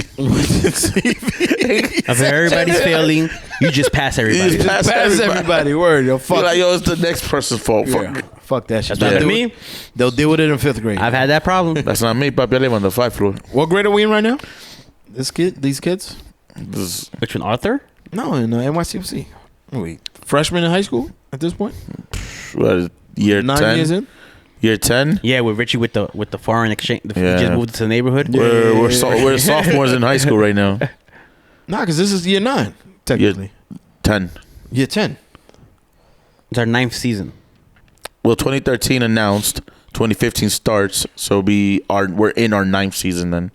If everybody's failing, you just pass everybody. You just Pass everybody. Word, yo. Fuck. You're like, yo, it's the next person's fault. Yeah. Fuck. Fuck that shit. That's not They'll me. deal with- They'll deal with it in 5th grade. I've had that problem. That's not me, papi. I live on the 5th floor. What grade are we in right now? These kids? This- Which one, Arthur? No, in NYCFC. Wait, freshman in high school at this point? What, year 9 10? years in? Year 10? Yeah, with Richie with the foreign exchange. We Yeah. just moved to the neighborhood. We're sophomores in high school right now. Nah, because this is year 9, technically. 10. Year 10. It's our 9th season. Well, 2013 announced. 2015 starts. So we're in our 9th season then.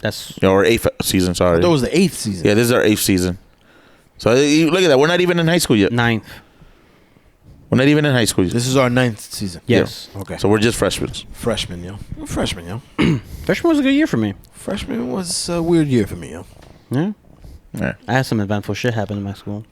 That's Or 8th season, sorry. That was the 8th season. Yeah, this is our 8th season. So look at that. We're not even in high school yet. 9th. We're not even in high school yet. This is our 9th season. Yes. Okay. So we're just freshmen. Freshman, yo. Freshman, yo. Freshman was a good year for me. Freshman was a weird year for me, yo. Yeah. Yeah. I had some eventful shit happen in my school.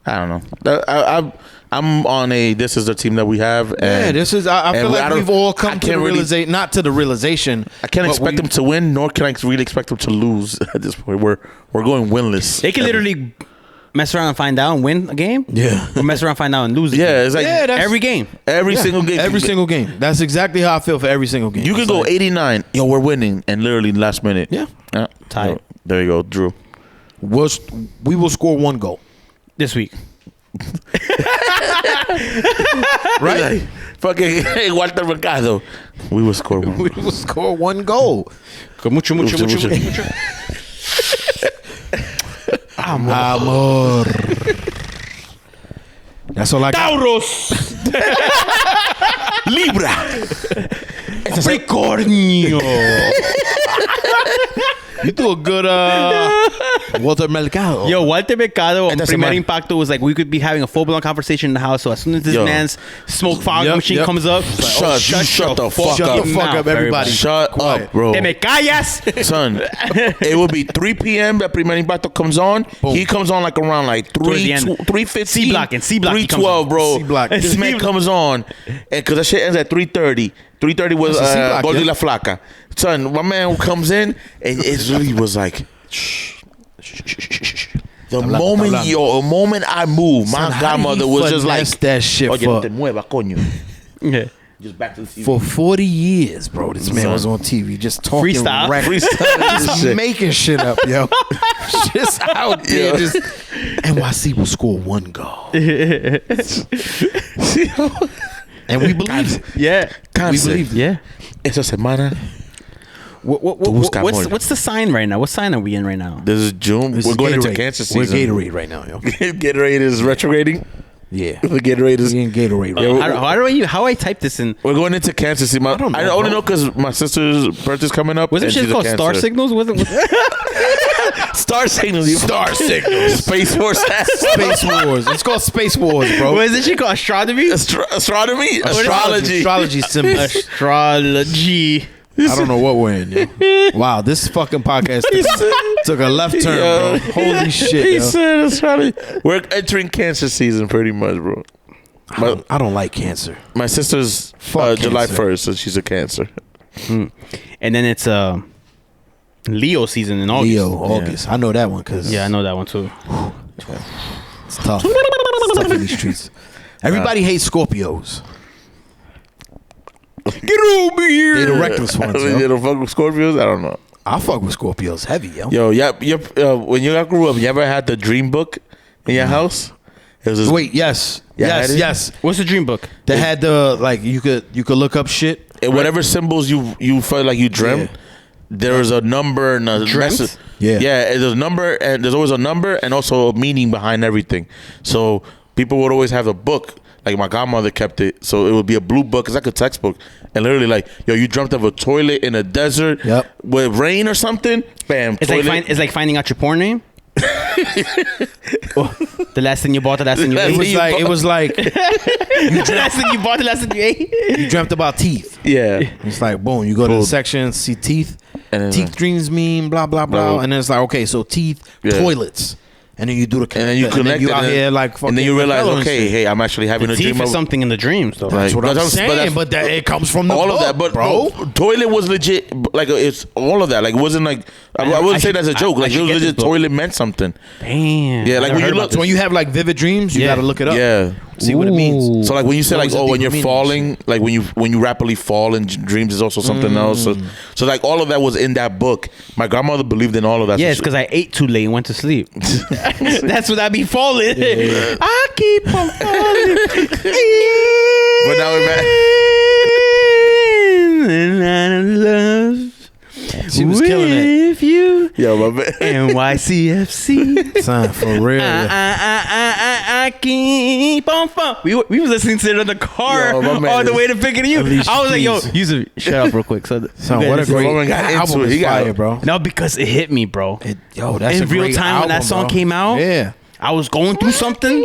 I don't know. I'm on a. This is the team that we have. And, Yeah, this is. I feel like we've all come to the realization, not to the realization. I can't expect them to win, nor can I really expect them to lose at this point. We're going winless. They can literally mess around and find out and win a game. Yeah. Or mess around and find out and lose a Yeah, game. it's like every game. Every single game. Every single game. That's exactly how I feel for every single game. You can go 89. Yo, we're winning, and literally last minute. Yeah. Tied. Yo, there you go, Drew. We will score 1 goal. This week. Right? Like, fucking hey, Walter Mercado. We will score 1. We will score 1 goal. Con mucho. Amor. That's all I got. Tauros. Libra. Capricornio. You do a good Walter Mercado. Yo, Walter Mercado on that's Primer a man. Impacto was like, we could be having a full-blown conversation in the house. So as soon as this Yo. man's smoke fog Yep, machine yep. comes up, it's like, Shut the fuck Shut up. the fuck up, everybody. Shut up, bro. Te me callas. Son, it will be 3 p.m. that Primer Impacto comes on. Boom. He comes on like around like Towards the 3:15. C-block, and C-block he comes 3:12, on. bro. C-block. This man C-block. comes on, and because that shit ends at 3:30. 3:30 was That's a C-block, Gol de yeah. la Flaca. Son, my man comes in, and it really was like, the moment I moved, my Son, how godmother do you was just like, finesse that shit oye, for- no te mueva, coño. Yeah. Just back to the TV. For 40 years, bro, this man Son. was on TV just talking Freestyle. just Shit. making shit up, yo. Just out there, Yeah. just NYC will score 1 goal, and we believe it. Yeah. We believe it. Yeah. Esa semana, What's the sign right now? What sign are we in right now? this is June. This We're is going into Gatorade. cancer We're season. Gatorade right now, yo. Gatorade is retrograding. Yeah, The Gatorade is. we in Gatorade. Right? How I type this in? We're going into cancer season. I don't know, only bro. know because my sister's birthday's coming up. Wasn't and shit she's a called Star Cancer. Signals? Wasn't Star signals. Star signals. Space Force. Space Wars. It's called Space Wars, bro. wasn't she called astronomy? Astronomy. Astrology. Astrology symbols. Astrology. I don't know what we're in, yo. Wow, this fucking podcast took a left turn, Yo. bro. Holy shit, He yo. said astrology. We're entering cancer season pretty much, bro. I don't like cancer. My sister's Fuck July cancer. 1st, so she's a Cancer. And then it's Leo season in August. Leo, August. I know that one because Yeah, I know that one too. it's tough. It's tough in these streets. Everybody hates Scorpios. Get over here. They the reckless ones, yo. You don't fuck with Scorpios? I don't know. I fuck with Scorpios heavy, yo. Yo, when you grew up, you ever had the dream book in your house? It was this, Wait, yes. Yeah, I yes, did. yes. What's the dream book? They had the, like, you could look up shit. whatever symbols you felt like you dreamt. Yeah. There's a number and a Dreamt? message. Yeah. Yeah, there's a number and there's always a number and also a meaning behind everything. So people would always have a book. Like my godmother kept it, so it would be a blue book. It's like a textbook, and literally like, yo, you dreamt of a toilet in a desert with rain or something. Bam, It's toilet. it's like finding out your porn name. The last thing you bought, the last thing you ate. It was like The last thing you bought, the last thing you ate. you dreamt about teeth. Yeah, It's like, boom, you go to the Boom. section, see teeth. And then, Teeth dreams mean blah, blah, blah. Blah. And then it's like, okay, so teeth, Yeah. toilets. And then you do the and then you connect you it, out and here then, like fucking and then you realize, Rockefeller and okay, shit. hey, I'm actually having The a teeth dream is of something in the dreams, though. That's what I'm saying, but but that it comes from the all book, of that, but bro. toilet was legit. Like it's all of that. Like it wasn't like I wouldn't say that's a joke. Like it was legit. Toilet meant something. Damn. Yeah, like I when never you heard look, about this. When you have like vivid dreams, you Yeah. gotta look it up. yeah. See what it means. So like when you say like, Those are oh, when deeper you're meanings. falling, like when you rapidly fall in dreams is also something else. So like all of that was in that book. My grandmother believed in all of that. Yeah, So it's because I ate too late and went to sleep. That's what I be falling. I keep on falling. But now in love She was killing it. with you. Yo, my man. NYCFC. Son, for real. I keep on falling. We was listening to it in the car Yo, my man on the is- way to picking you. Alicia I was like, yo, Keys. Yusef, shut up real quick. So Son, you what a guys- great My man got into album. it. Is He got fire, it. bro. No, because it hit me, bro. That's In a real great time when that album, song bro. came out, Yeah. I was going through something.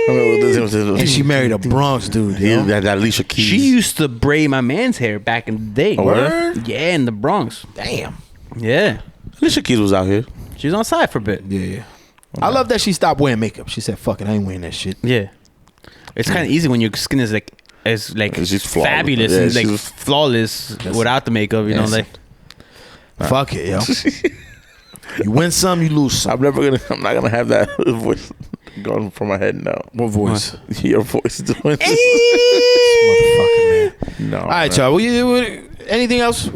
And she married a Bronx dude, He, yo. that Alicia Keys. She used to braid my man's hair back in the day. word? Yeah, in the Bronx. Damn. Yeah. Alicia Keys was out here. She was on side for a bit. Yeah. I love that she stopped wearing makeup. She said, "Fuck it, I ain't wearing that shit." Yeah, it's kind of easy when your skin is like She's flawless. fabulous Yeah, and like she's- flawless without the makeup. You know, like Fuck it, yo. You win some, you lose some. I'm not gonna have that voice going from my head now. What voice? Your voice doing this. Motherfucker, man. No. All right, y'all. Anything else?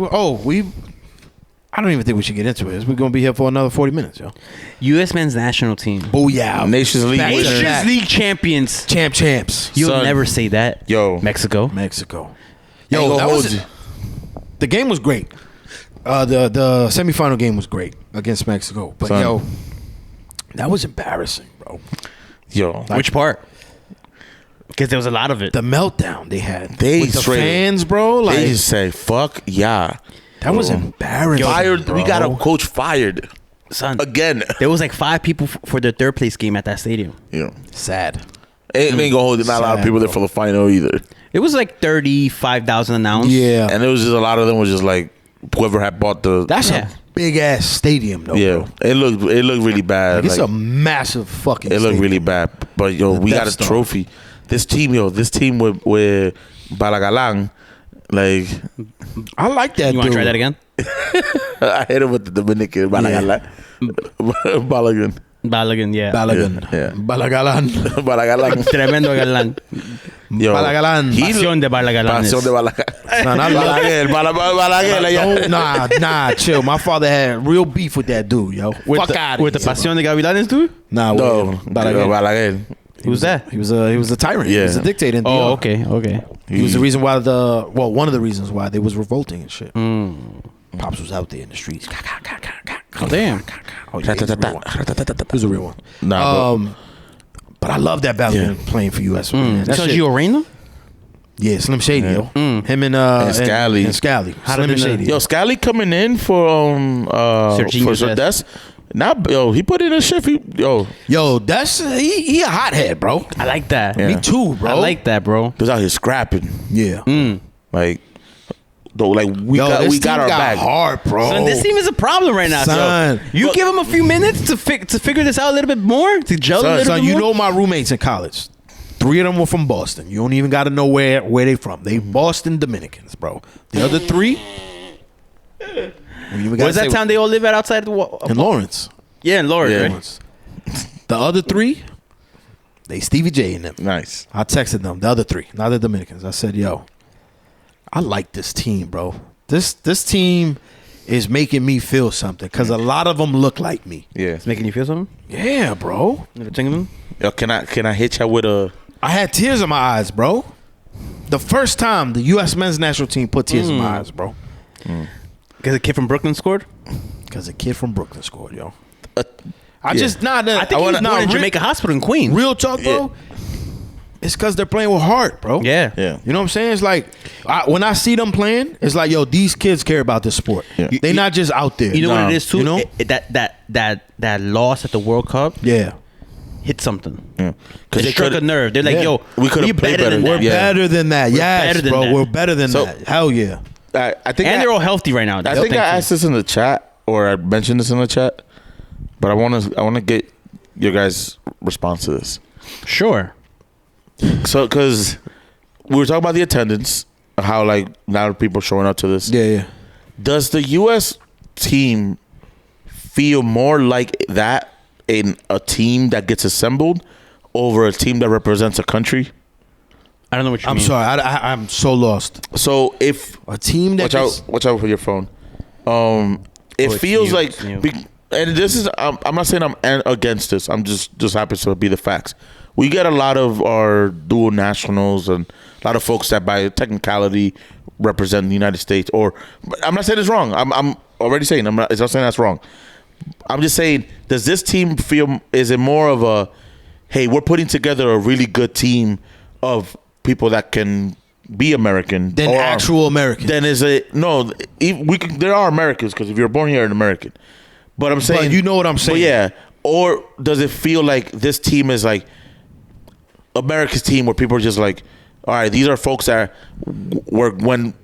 I don't even think we should get into it. We're gonna be here for another 40 minutes, yo. U.S. men's national team, Booyah. Nations League Back to winners. back. Nations League champions. Champs. You'll Son. never say that. Yo. Mexico. Mexico. Ain't Yo, gonna that hold was you. the game was great. The semifinal game was great against Mexico, but Son. yo, that was embarrassing, bro. Yo. Which part? Because there was a lot of it. The meltdown they had They with the straight- fans, bro. Like They just say, fuck yeah. that was embarrassing. Fired. bro. We got a coach fired. Son, Again. there was like 5 people for the third place game at that stadium. Yeah. Sad. Ain't gonna hold you. Not a lot of Sad, people there bro. for the final either. It was like 35,000 announced. Yeah, And it was just a lot of them was just like whoever had bought the that's Yeah. a big ass stadium, though. yeah. bro. It looked really bad. Like, it's Like, a massive fucking. it looked stadium. really bad. But yo, The we Death got a Star. trophy. This team with Balagalang, like I like that. You want to try dude. that again? I hit him with the Dominican Balagalang. Balagan. Balagan, yeah. Balagan. Yeah. Balagalan. Balagalang. Tremendo galán. Yo, Balagalan. Pasión de Balagalanes. Pasión de Balaguer. Son, I love Balaguer. Don't, nah, chill. My father had real beef with that dude, yo. With Fuck the, out with the Pasión de Gavilanes, dude? Nah, No, with Balaguer. Balaguer. Who's that? He was a tyrant. He Yeah. was a dictator. In Oh, DR. okay. He was the reason why one of the reasons why they was revolting and shit. Pops was out there in the streets. Oh, damn. Oh, yeah, he was a real one. He was a real one. Nah, But I love that Balaguer playing for US. Man. That So shit- Gio Reyna? Yeah, Slim Shady, yo. Him and Scally. and Scally. How Slim did and they- Shady. yo, Scally coming in for Serginho's That's now, yo, he put in a shift. Yo, that's he a hothead, bro. I like that. Yeah. Me too, bro. I like that, bro. was out here scrapping. Yeah. Like, though, like we Yo, got this we got team our got back. hard, bro. Son, this team is a problem right now. Son. So you give him a few minutes to figure this out a little bit more, to gel a little Son, bit you more. know my roommates in college. 3 of them were from Boston. You don't even got to know where they from. They Boston Dominicans, bro. The other 3. Where's that town they all live at outside the wall? In Lawrence. Yeah, in Lawrence, Yeah. right? The other 3, they Stevie J in them. Nice. I texted them, the other 3, not the Dominicans. I said, yo, I like this team, bro. This team is making me feel something because a lot of them look like me. Yeah. It's making you feel something? Yeah, bro. Never think of them? Yo, can I hit you with a? I had tears in my eyes, bro. The first time the U.S. men's national team put tears in my eyes, bro. Because a kid from Brooklyn scored? Because a kid from Brooklyn scored, yo. Yeah. I think I think he was born in Jamaica Hospital in Queens. Real talk, bro. It's because they're playing with heart, bro. Yeah. Yeah. You know what I'm saying? It's like when I see them playing, it's like, yo, these kids care about this sport. Yeah. They're not just out there. You know Nah. what it is too? You know? That loss at the World Cup Yeah. hit something. Yeah. It they struck a could've- nerve. They're like, Yeah. yo, We could've we're played better than better. that. We're Yeah. better than that. Yes, better than bro. that. We're better than So- that. Hell yeah. I think And they're all healthy right now. I think I asked this in the chat, or I mentioned this in the chat, but I want to get your guys' response to this. Sure. So, because we were talking about the attendance, how like now people showing up to this. Yeah, yeah. Does the U.S. team feel more like that in a team that gets assembled over a team that represents a country? I don't know what you I'm mean. sorry. I'm so lost. So if A team that watch out for your phone. It it's feels you, like, it's you. and this is I'm not saying I'm against this. I'm just happens to be the facts. We get a lot of our dual nationals and a lot of folks that by technicality represent the United States. Or I'm not saying it's wrong. I'm already saying I'm not saying that's wrong. I'm just saying, does this team feel? Is it more of a, hey, we're putting together a really good team of people that can be American than or actual Americans. then is it no? There are Americans because if you're born here, you're an American. But I'm saying, you know what I'm But saying. yeah, or does it feel like this team is like America's team, where people are just like, all right, these are folks that went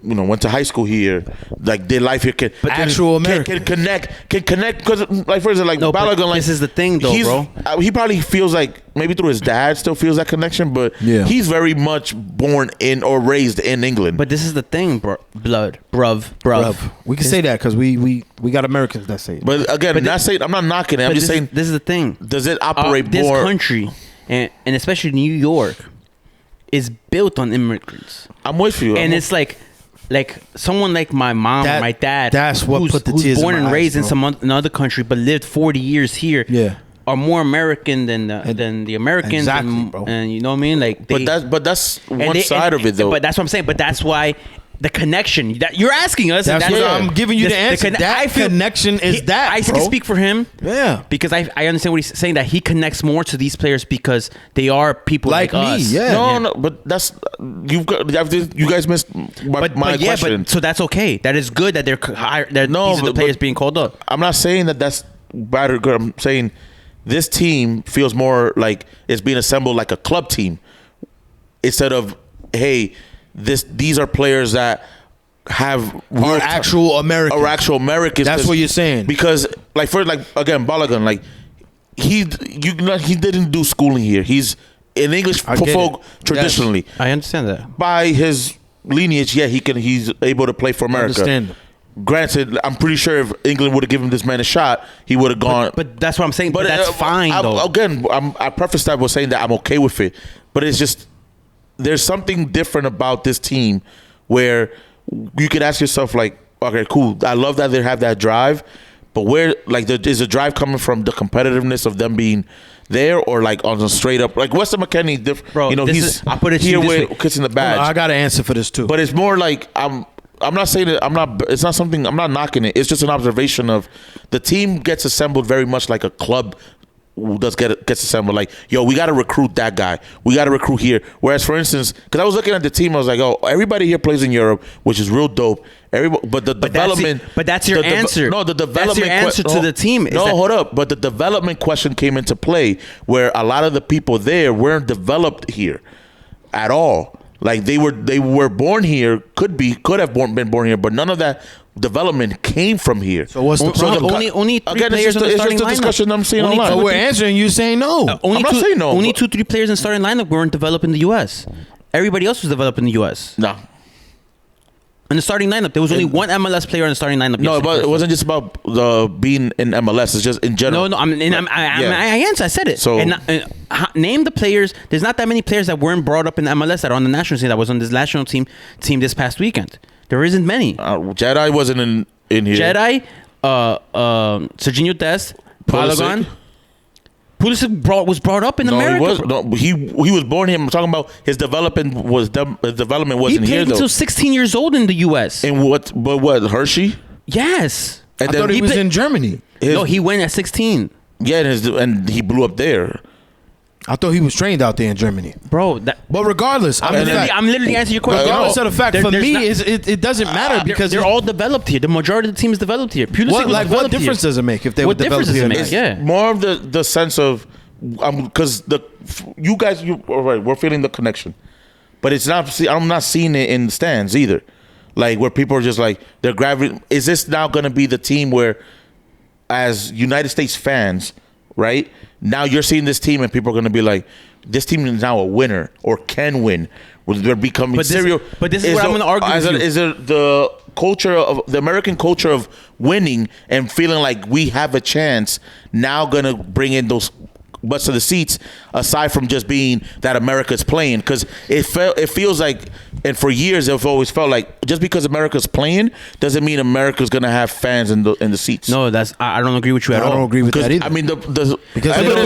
to high school here, like their life here can actual Americans can connect because, like, for example, like Balogun, like, this is the thing, though, bro. He probably feels like maybe through his dad still feels that connection, but he's very much born in or raised in England. But this is the thing, bro. Bruv. We can say that because we got Americans that say it. But again, I'm not knocking it. I'm just saying this is the thing. Does it operate this more? country and especially New York is built on immigrants. I'm with you. And it's like someone like my mom or my dad, that's what put the tears who's born in my and raised eyes, in another country but lived 40 years here. Yeah. Are more American than the Americans, exactly, bro. And you know what I mean. Like, but that's one side of it, though. But that's what I'm saying. But that's why the connection that you're asking us. That's what I'm giving you the answer. That connection is that. I can speak for him. Yeah, because I understand what he's saying, that he connects more to these players because they are people like me. us. Yeah. No, but that's you guys missed my question. But so that's okay. That is good that they're hired. These are the players being called up. I'm not saying that that's bad or good. I'm saying this team feels more like it's being assembled like a club team instead of, hey, these are players that are actual Americans. That's what you're saying. Because again, Balogun, like he didn't do schooling here. He's an English folk traditionally. I understand that. By his lineage, he's able to play for America. Understand. Granted, I'm pretty sure if England would have given this man a shot, he would have gone. But that's what I'm saying. But that's fine, though. Again, I prefaced that with saying that I'm okay with it. But it's just, there's something different about this team where you could ask yourself, like, okay, cool. I love that they have that drive. But where, like, is the drive coming from the competitiveness of them being there, or like on a straight up, like Weston McKennie, bro, I'll put it here with kissing the badge. I got an answer for this too. But it's more like I'm not saying that it's not something, I'm not knocking it. It's just an observation of the team gets assembled very much like a club gets assembled. Like, yo, we got to recruit that guy. We got to recruit here. Whereas, for instance, because I was looking at the team, I was like, oh, everybody here plays in Europe, which is real dope. But the development. But that's your answer. No, the development. That's your answer to the team. Hold up. But the development question came into play where a lot of the people there weren't developed here at all. Like they were born here, could have been born here, but none of that development came from here. So what's the problem? Only three players in the starting lineup. It's just a discussion I'm seeing online. So we're answering you saying no. I'm not saying no. Only 2-3 players in the starting lineup weren't developed in the U.S. Everybody else was developed in the U.S. No. In the starting lineup, there was only one MLS player in the starting lineup. No, but it wasn't just about being in MLS. It's just in general. No, I answered. I said it. So name the players. There's not that many players that weren't brought up in the MLS that are on the national team. That was on this national team this past weekend. There isn't many. Jedi wasn't in here. Jedi, Serginho Dest, Balogun. Pulisic was brought up in America. He was born here. I'm talking about his development wasn't here though. He played until 16 years old in the U.S. And what Hershey? Yes. And I thought he was in Germany. No, he went at 16. Yeah, and he blew up there. I thought he was trained out there in Germany, bro. But regardless, I'm literally answering your question. Regardless of the fact, for me, it doesn't matter because they're all developed here. The majority of the team is developed here. What difference does it make if they were developed here? It's more of the sense of because you guys, all right, we're feeling the connection, but it's not. I'm not seeing it in the stands either. Like where people are just like they're grabbing. Is this now going to be the team where, as United States fans, right? Now you're seeing this team and people are going to be like, this team is now a winner or can win. They're becoming serial. But this is what I'm going to argue with you. Is it the culture of the American culture of winning and feeling like we have a chance now going to bring in those butts to the seats aside from just being that America's playing? Because it feels like, and for years I've always felt like just because America's playing doesn't mean America's gonna have fans in the seats. No, I don't agree with you at all. I don't agree with that either. I mean because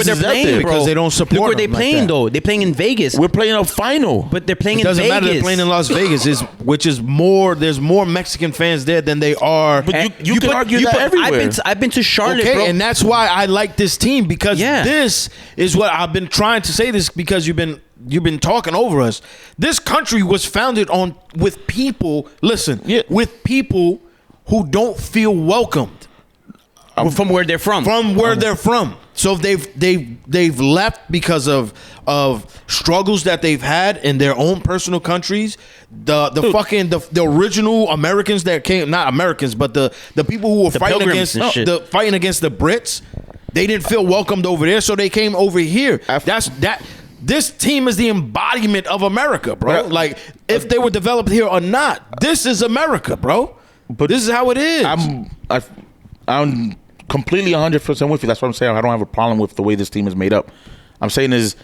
they're playing, because they don't support. Look where they're playing though. They're playing in Vegas. We're playing a final, but they're playing in Vegas. It doesn't matter. They're playing in Las Vegas, which is more. There's more Mexican fans there than they are. But you can argue that everywhere. I've been to Charlotte, bro. And that's why I like this team because this is what I've been trying to say. This because you've been talking over us. This country was founded with people. Listen, with people who don't feel welcomed from where they're from. From where they're from. So they've left because of struggles that they've had in their own personal countries. The original Americans that came, not Americans, but the people who were fighting against the Brits, they didn't feel welcomed over there, so they came over here. This team is the embodiment of America, bro. Like, if they were developed here or not, this is America, bro. But this is how it is. I'm completely 100% with you. That's what I'm saying. I don't have a problem with the way this team is made up. I'm saying is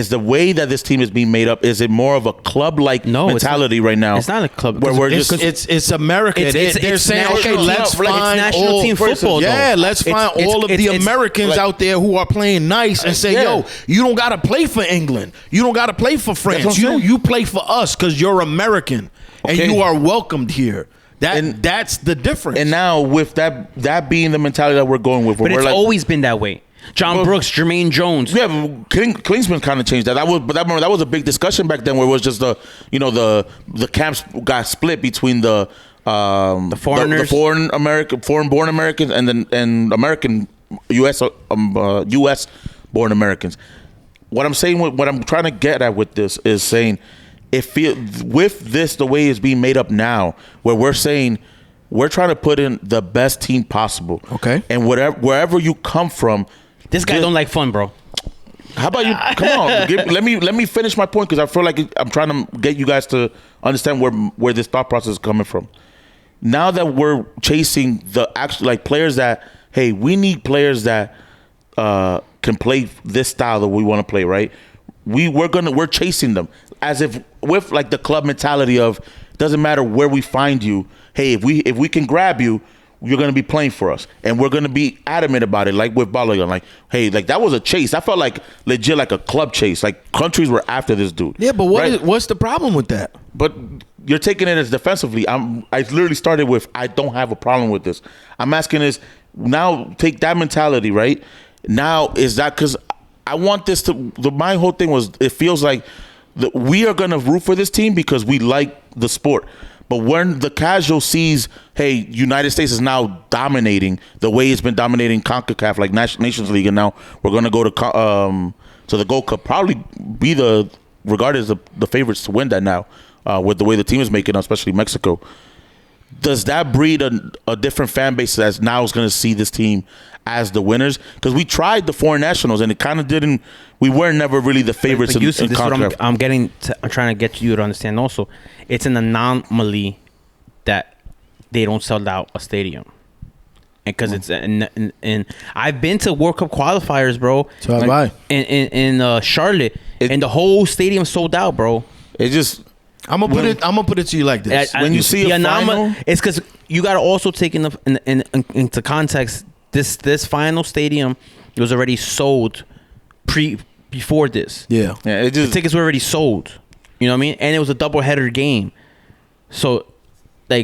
the way that this team is being made up, is it more of a club-like mentality right now? It's not a club. Where we're just it's America. They're saying, okay, let's find national team football. Yeah, let's find all of the Americans out there who are playing nice and say, yo, you don't got to play for England. You don't got to play for France. You play for us because you're American and you are welcomed here. That's the difference. And now with that being the mentality that we're going with, but it's always been that way. John Brooks, Jermaine Jones. Yeah, Klinsman kind of changed that. That was a big discussion back then, where it was just the camps got split between the foreigners, the foreign-born Americans, and American U.S. born Americans. What I'm saying, what I'm trying to get at with this is saying, with this the way it's being made up now, where we're saying we're trying to put in the best team possible. Okay, and wherever you come from. This guy don't like fun, bro. How about you? Come on, let me finish my point, because I feel like I'm trying to get you guys to understand where this thought process is coming from. Now that we're chasing the actual players that, hey, we need players that can play this style that we want to play, right? We're chasing them as if with the club mentality of, doesn't matter where we find you. Hey, if we can grab you, you're going to be playing for us, and we're going to be adamant about it, like with Balogun. Hey, that was a chase. I felt legit like a club chase. Countries were after this dude. Yeah, but what's the problem with that? But you're taking it as defensively. I literally started with, I don't have a problem with this. I'm asking is, now take that mentality, right? Now, is that because I want this to, my whole thing was, it feels like we are going to root for this team because we like the sport. But when the casual sees, hey, United States is now dominating the way it's been dominating CONCACAF, like Nations League, and now we're going to go to the Gold Cup, probably be regarded as the favorites to win that now, with the way the team is making, especially Mexico. Does that breed a different fan base that now is going to see this team as the winners? Because we tried the foreign nationals and it kind of didn't. We were never really the favorites in CONCACAF. I'm trying to get you to understand also. It's an anomaly that they don't sell out a stadium, and because it's and I've been to World Cup qualifiers, bro. So have I. In Charlotte, and the whole stadium sold out, bro. It just. I'm gonna put it to you like this: when you see a final, it's because you got to also take into context this final stadium was already sold before this. Yeah, the tickets were already sold. You know what I mean? And it was a doubleheader game, so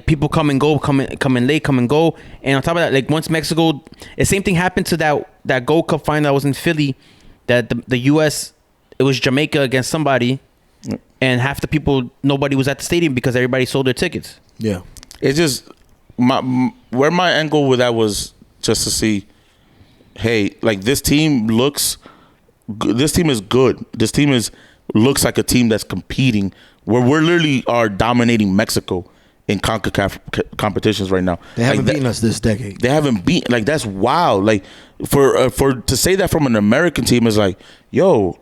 people come and go, come in late, come and go. And on top of that, once Mexico, the same thing happened to that Gold Cup final that was in Philly, that the U.S. it was Jamaica against somebody. And half the people, nobody was at the stadium because everybody sold their tickets. Yeah. It's just, where my angle with that was just to see, hey, this team is good. This team looks like a team that's competing, where we're literally are dominating Mexico in CONCACAF competitions right now. They haven't beaten us this decade. They haven't beaten, that's wild. For to say that from an American team is yo,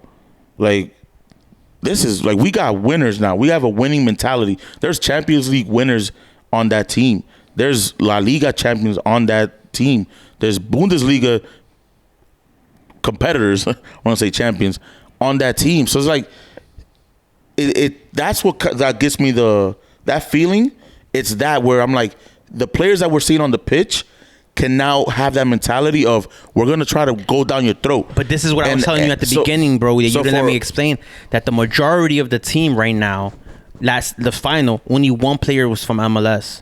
this is we got winners now. We have a winning mentality. There's Champions League winners on that team. There's La Liga champions on that team. There's Bundesliga competitors, I want to say champions, on that team. So it's that's what that gets me that feeling. It's that where I'm the players that we're seeing on the pitch can now have that mentality of, we're going to try to go down your throat. But this is what I was telling you at the beginning, bro. You didn't let me explain that the majority of the team right now, the final, only one player was from MLS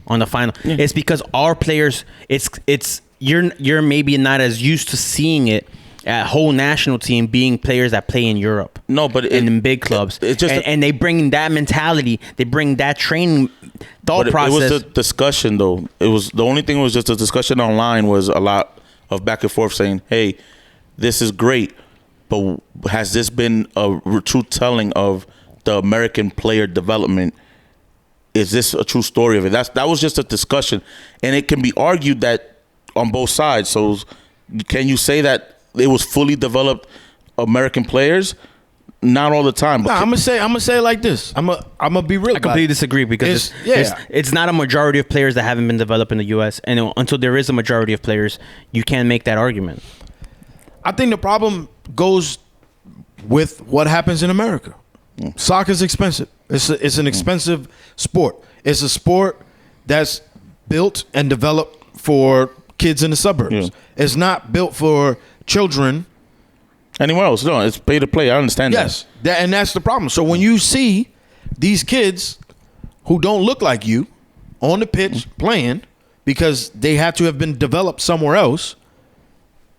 on the final. Yeah. It's because our players, you're maybe not as used to seeing it, a whole national team being players that play in Europe. No, but in big clubs. It's just and they bring that mentality. They bring that training thought process. It was the discussion, though. It was the only thing was just a discussion online was a lot of back and forth saying, hey, this is great, but has this been a true telling of the American player development? Is this a true story of it? That was just a discussion, and it can be argued that on both sides. So, can you say that it was fully developed American players? Not all the time. But I'm gonna say it like this. I'm gonna be real. I completely disagree because it's not a majority of players that haven't been developed in the U.S. And until there is a majority of players, you can't make that argument. I think the problem goes with what happens in America. Soccer is expensive. It's an expensive sport. It's a sport that's built and developed for kids in the suburbs. Yeah. It's not built for children anywhere else. No, it's pay to play. I understand that. Yes, and that's the problem. So when you see these kids who don't look like you on the pitch playing because they had to have been developed somewhere else,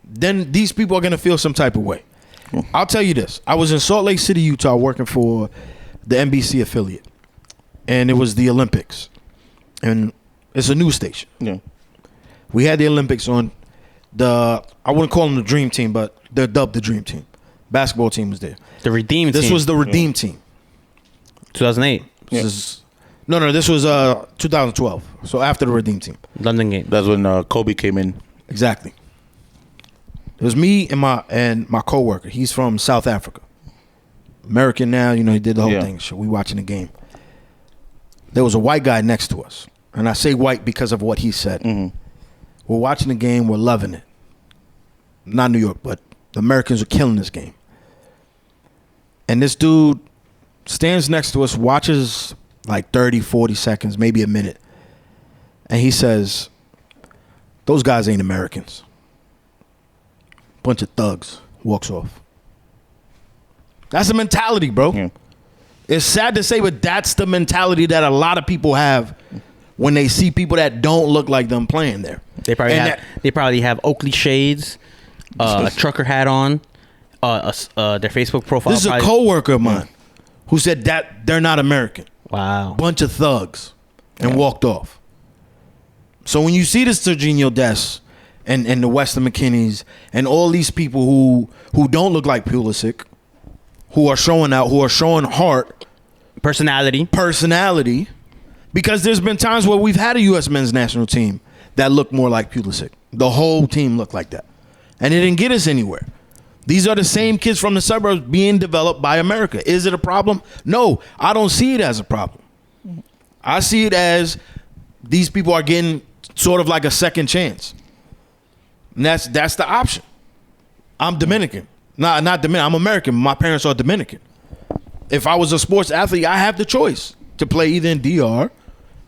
then these people are going to feel some type of way. I'll tell you this. I was in Salt Lake City, Utah, working for the NBC affiliate, and it was the Olympics, and it's a news station. Yeah, we had the Olympics on. I wouldn't call them the Dream Team, but they're dubbed the Dream Team. Basketball team was there. The Redeem Team. This was the Redeem Team. 2008. This was 2012. So after the Redeem Team. London game. That's when Kobe came in. Exactly. It was me and my coworker. He's from South Africa. American now, he did the whole thing. So we watching the game. There was a white guy next to us. And I say white because of what he said. Mm-hmm. We're watching the game. We're loving it. Not New York, but the Americans are killing this game. And this dude stands next to us, watches like 30, 40 seconds, maybe a minute. And he says, those guys ain't Americans. Bunch of thugs. Walks off. That's the mentality, bro. Yeah. It's sad to say, but that's the mentality that a lot of people have when they see people that don't look like them playing there. They probably have Oakley shades, a trucker hat on, their Facebook profile. This is a coworker of mine who said that they're not American. Wow. Bunch of thugs and walked off. So when you see the Serginho Dest and the Weston McKinneys and all these people who don't look like Pulisic, who are showing out, who are showing heart, personality, because there's been times where we've had a U.S. men's national team that looked more like Pulisic. The whole team looked like that. And it didn't get us anywhere. These are the same kids from the suburbs being developed by America. Is it a problem? No, I don't see it as a problem. I see it as these people are getting sort of like a second chance. And that's the option. I'm Dominican. Not Dominican. I'm American. My parents are Dominican. If I was a sports athlete, I have the choice to play either in DR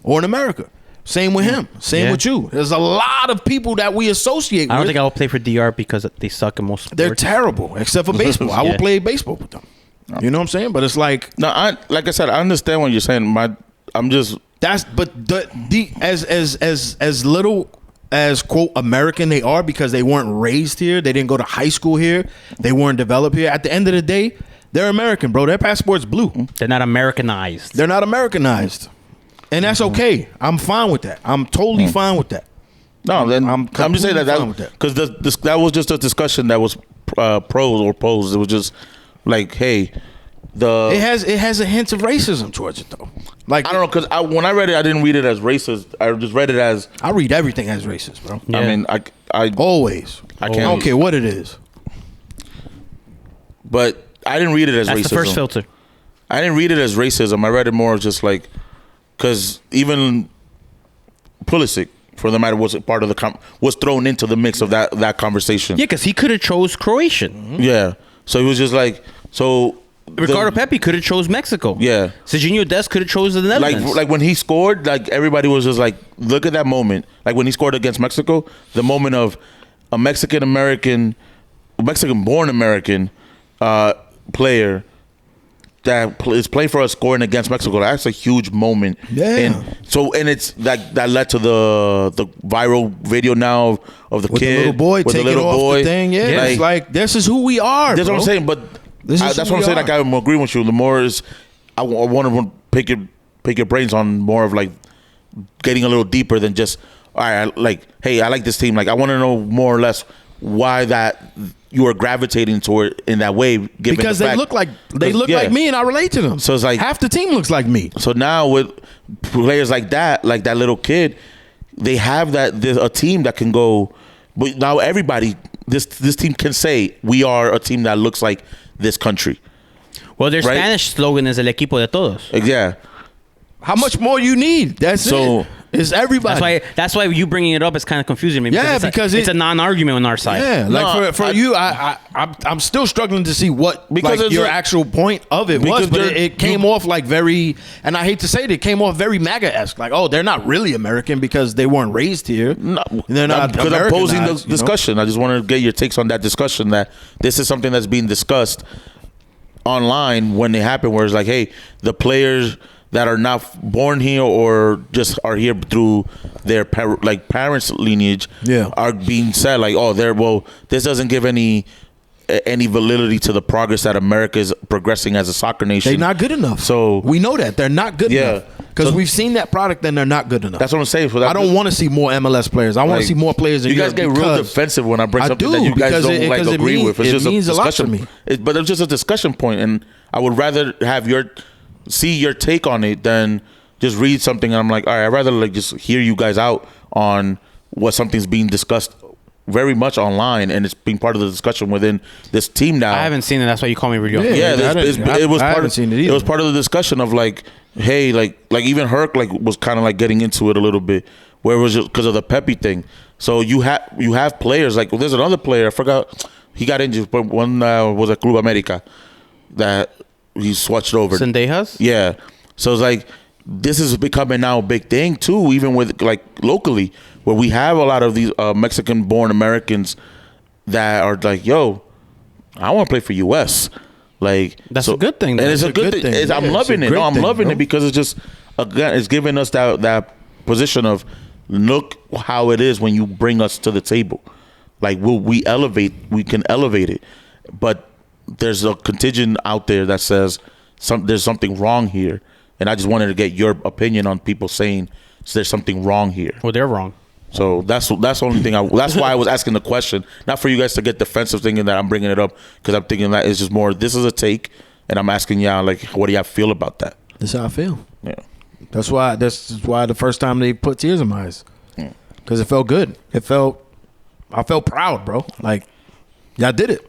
or in America. Same with him. Same with you. There's a lot of people that we associate with. I don't think I will play for DR because they suck in most sports. They're terrible, except for baseball. I will play baseball with them. You know what I'm saying? But it's like... No, like I said, I understand what you're saying. As little as, quote, American they are because they weren't raised here. They didn't go to high school here. They weren't developed here. At the end of the day, they're American, bro. Their passport's blue. They're not Americanized. They're not Americanized. And that's okay. I'm fine with that. I'm totally fine with that. No, then I'm just saying that because that was just a discussion that was pros or posed. It was just like, hey, it has a hint of racism towards it though. Like I don't know because when I read it, I didn't read it as racist. I just read it as I read everything as racist, bro. Yeah. I mean, I always. I can't. I don't care what it is. But I didn't read it as racism. That's the first filter. I didn't read it as racism. I read it more just like. Because even Pulisic, for the matter, was part of was thrown into the mix of that conversation. Yeah, because he could have chose Croatian. Mm-hmm. Yeah, so it was just like Ricardo Pepi could have chose Mexico. Yeah, Serginho Dest could have chose the Netherlands. Like when he scored, like everybody was just like, look at that moment. Like when he scored against Mexico, the moment of a Mexican-born American player. That is playing for us scoring against Mexico. That's a huge moment. Yeah. And it's that led to the viral video now of the with kid the little boy with taking the little off boy. The thing. Yeah, it's like this is who we are. That's bro. what I'm saying. But that's what I'm saying. Like I'm agreeing with you. The more is I want to pick your brains on more of like getting a little deeper than just all right. Like hey, I like this team. Like I want to know more or less why that you are gravitating toward in that way. Given Because the they fact- look like Yeah. like me, and I relate to them. So it's like- half the team looks like me. So now with players like that little kid, they have there's a team that can go. But now everybody, this team can say we are a team that looks like this country. Well, their Right? Spanish slogan is el equipo de todos. Yeah. How much more you need? That's So- it. It's everybody. That's why you bringing it up is kind of confusing me. Yeah, it's because it's a non-argument on our side. Yeah, like No, for you, I'm still struggling to see what Because like it's your a- actual point of it was, because but they're- it came off like very, and I hate to say it came off very MAGA-esque. Like, oh, they're not really American because they weren't raised here. No, They're not because I'm posing the Americanized, you know? discussion. I just want to get your takes on that discussion. That this is something that's being discussed online when it happened, where it's like, hey, the players that are not born here or just are here through their parents' lineage, Yeah. are being said like, oh, this doesn't give any validity to the progress that America is progressing as a soccer nation. They're not good enough. So- we know that they're not good Yeah. enough because So- we've seen that product and they're not good enough. That's what I'm saying. So that, I don't want to see more MLS players. I want like, to see more players. In you guys Europe get real because defensive when I bring I something do, that you guys because don't it- like because it agree mean- with. It's it just means a a lot to discussion. me. But it's just a discussion point, and I would rather have see your take on it than just read something. And I'm like, all right, I'd rather like just hear you guys out on what something's being discussed very much online, and it's being part of the discussion within this team now. I haven't seen it. That's why you call me radio. Yeah. It was I part haven't of seen it it either. was part of the discussion of like, hey, like even Herc was kind of like getting into it a little bit, where it was just because of the Pepe thing. So you have players like, well, there's another player, I forgot, he got injured, but one was at Club America that he switched over. Sendejas? Yeah. So it's like, this is becoming now a big thing too, even with like locally, where we have a lot of these Mexican-born Americans that are like, yo, I want to play for US. Like, That's a good thing, though. and it's a It's a good good thing. thing. I'm Yeah, it's loving a it. great No, I'm thing, loving bro. it because it's just again, it's giving us that position of look how it is when you bring us to the table. Like, we can elevate it, but there's a contingent out there that says there's something wrong here, and I just wanted to get your opinion on people saying there's something wrong here. Well, they're wrong. So that's the only thing. That's why I was asking the question, not for you guys to get defensive, thinking that I'm bringing it up, because I'm thinking that it's just more. This is a take, and I'm asking y'all like, what do y'all feel about that? That's how I feel. Yeah. That's why the first time they put tears in my eyes, because it felt good. I felt proud, bro. Like, y'all did it.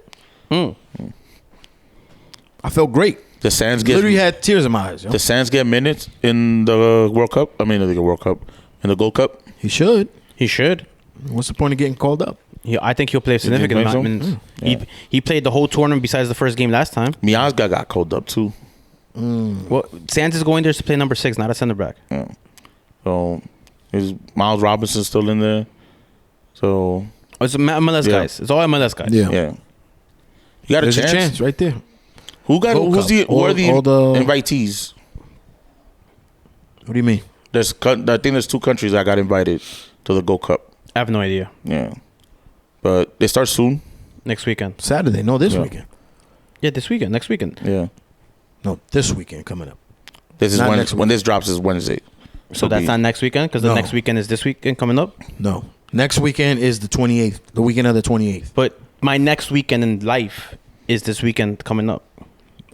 I felt great. The Sands get Literally had tears in my eyes. Yo. the Sands get minutes in the World Cup. I mean, in the World Cup, in the Gold Cup. He should. He should. What's the point of getting called up? I think he'll play a significant think so? amount of minutes. He played the whole tournament besides the first game last time. Miazga got called up too. Well, Sanchez is going there to play number 6, not a center back. Yeah. So is Miles Robinson still in there? So Oh, it's MLS Yeah. guys. It's all MLS guys. Yeah. yeah, you got There's a chance. a chance right there. Who got? Gold Who's Cup. the? Who are the All the- invitees? What do you mean? I think there's 2 countries that got invited to the Gold Cup. I have no idea. Yeah, but they start soon. Next weekend. Saturday? No, this Yeah. weekend. Yeah, this weekend. Next weekend. Yeah, No, this weekend coming up. this is Not when next when this drops is Wednesday. So that's not next weekend because No. the next weekend is this weekend coming up. No, next weekend is the 28th. The weekend of the 28th. But my next weekend in life is this weekend coming up.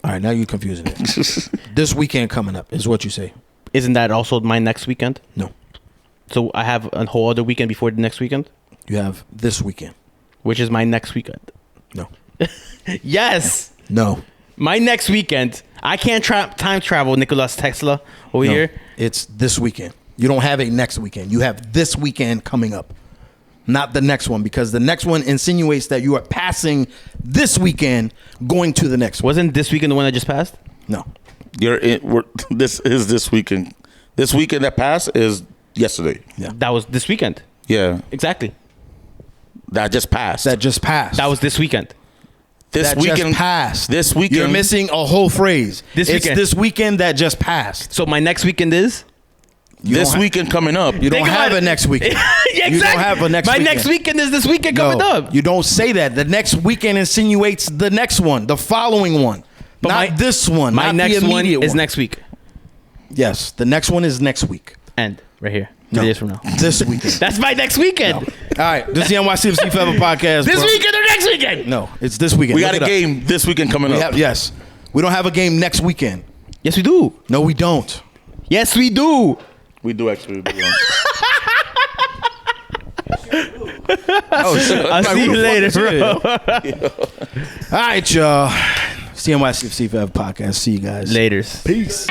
All right, now you're confusing it. This weekend coming up is what you say. Isn't that also my next weekend? No, So I have a whole other weekend before the next weekend, you have this weekend. which is my next weekend. No, Yes, no, my next weekend. I can't time travel, Nicholas Tesla over no. here. It's this weekend. You don't have a next weekend. You have this weekend coming up, not the next one, because the next one insinuates that you are passing this weekend, going to the next one. Wasn't this weekend the one I just passed? No, This is this weekend. This weekend that passed is yesterday. yeah, That was this weekend. Yeah, Exactly. that just passed. that just passed. That was this weekend. this that weekend just passed. This weekend You're missing a whole phrase. This it's weekend. this weekend that just passed. So my next weekend is. This don't ha- weekend coming up. You don't Think have about a it. next weekend. Exactly. You don't have a next My weekend. next weekend is this weekend No, coming up. you don't say that. The next weekend insinuates the next one, the following one, But not this one. My not next the one immediate is next week. Yes, the next one is next week. And right here. 3 No. days from now. This weekend. That's my next weekend. right, this is the NYCFC Forever podcast. This bro. weekend or next weekend? No, it's this weekend. We Look got it a up. game this weekend coming up. Yes. We don't have a game next weekend. Yes, we do. No, we don't. Yes, we do. We do actually. Oh, shit. I'll see you later, bro. All right, y'all. It's the NYCFC Forever podcast. See you guys. Laters. Peace.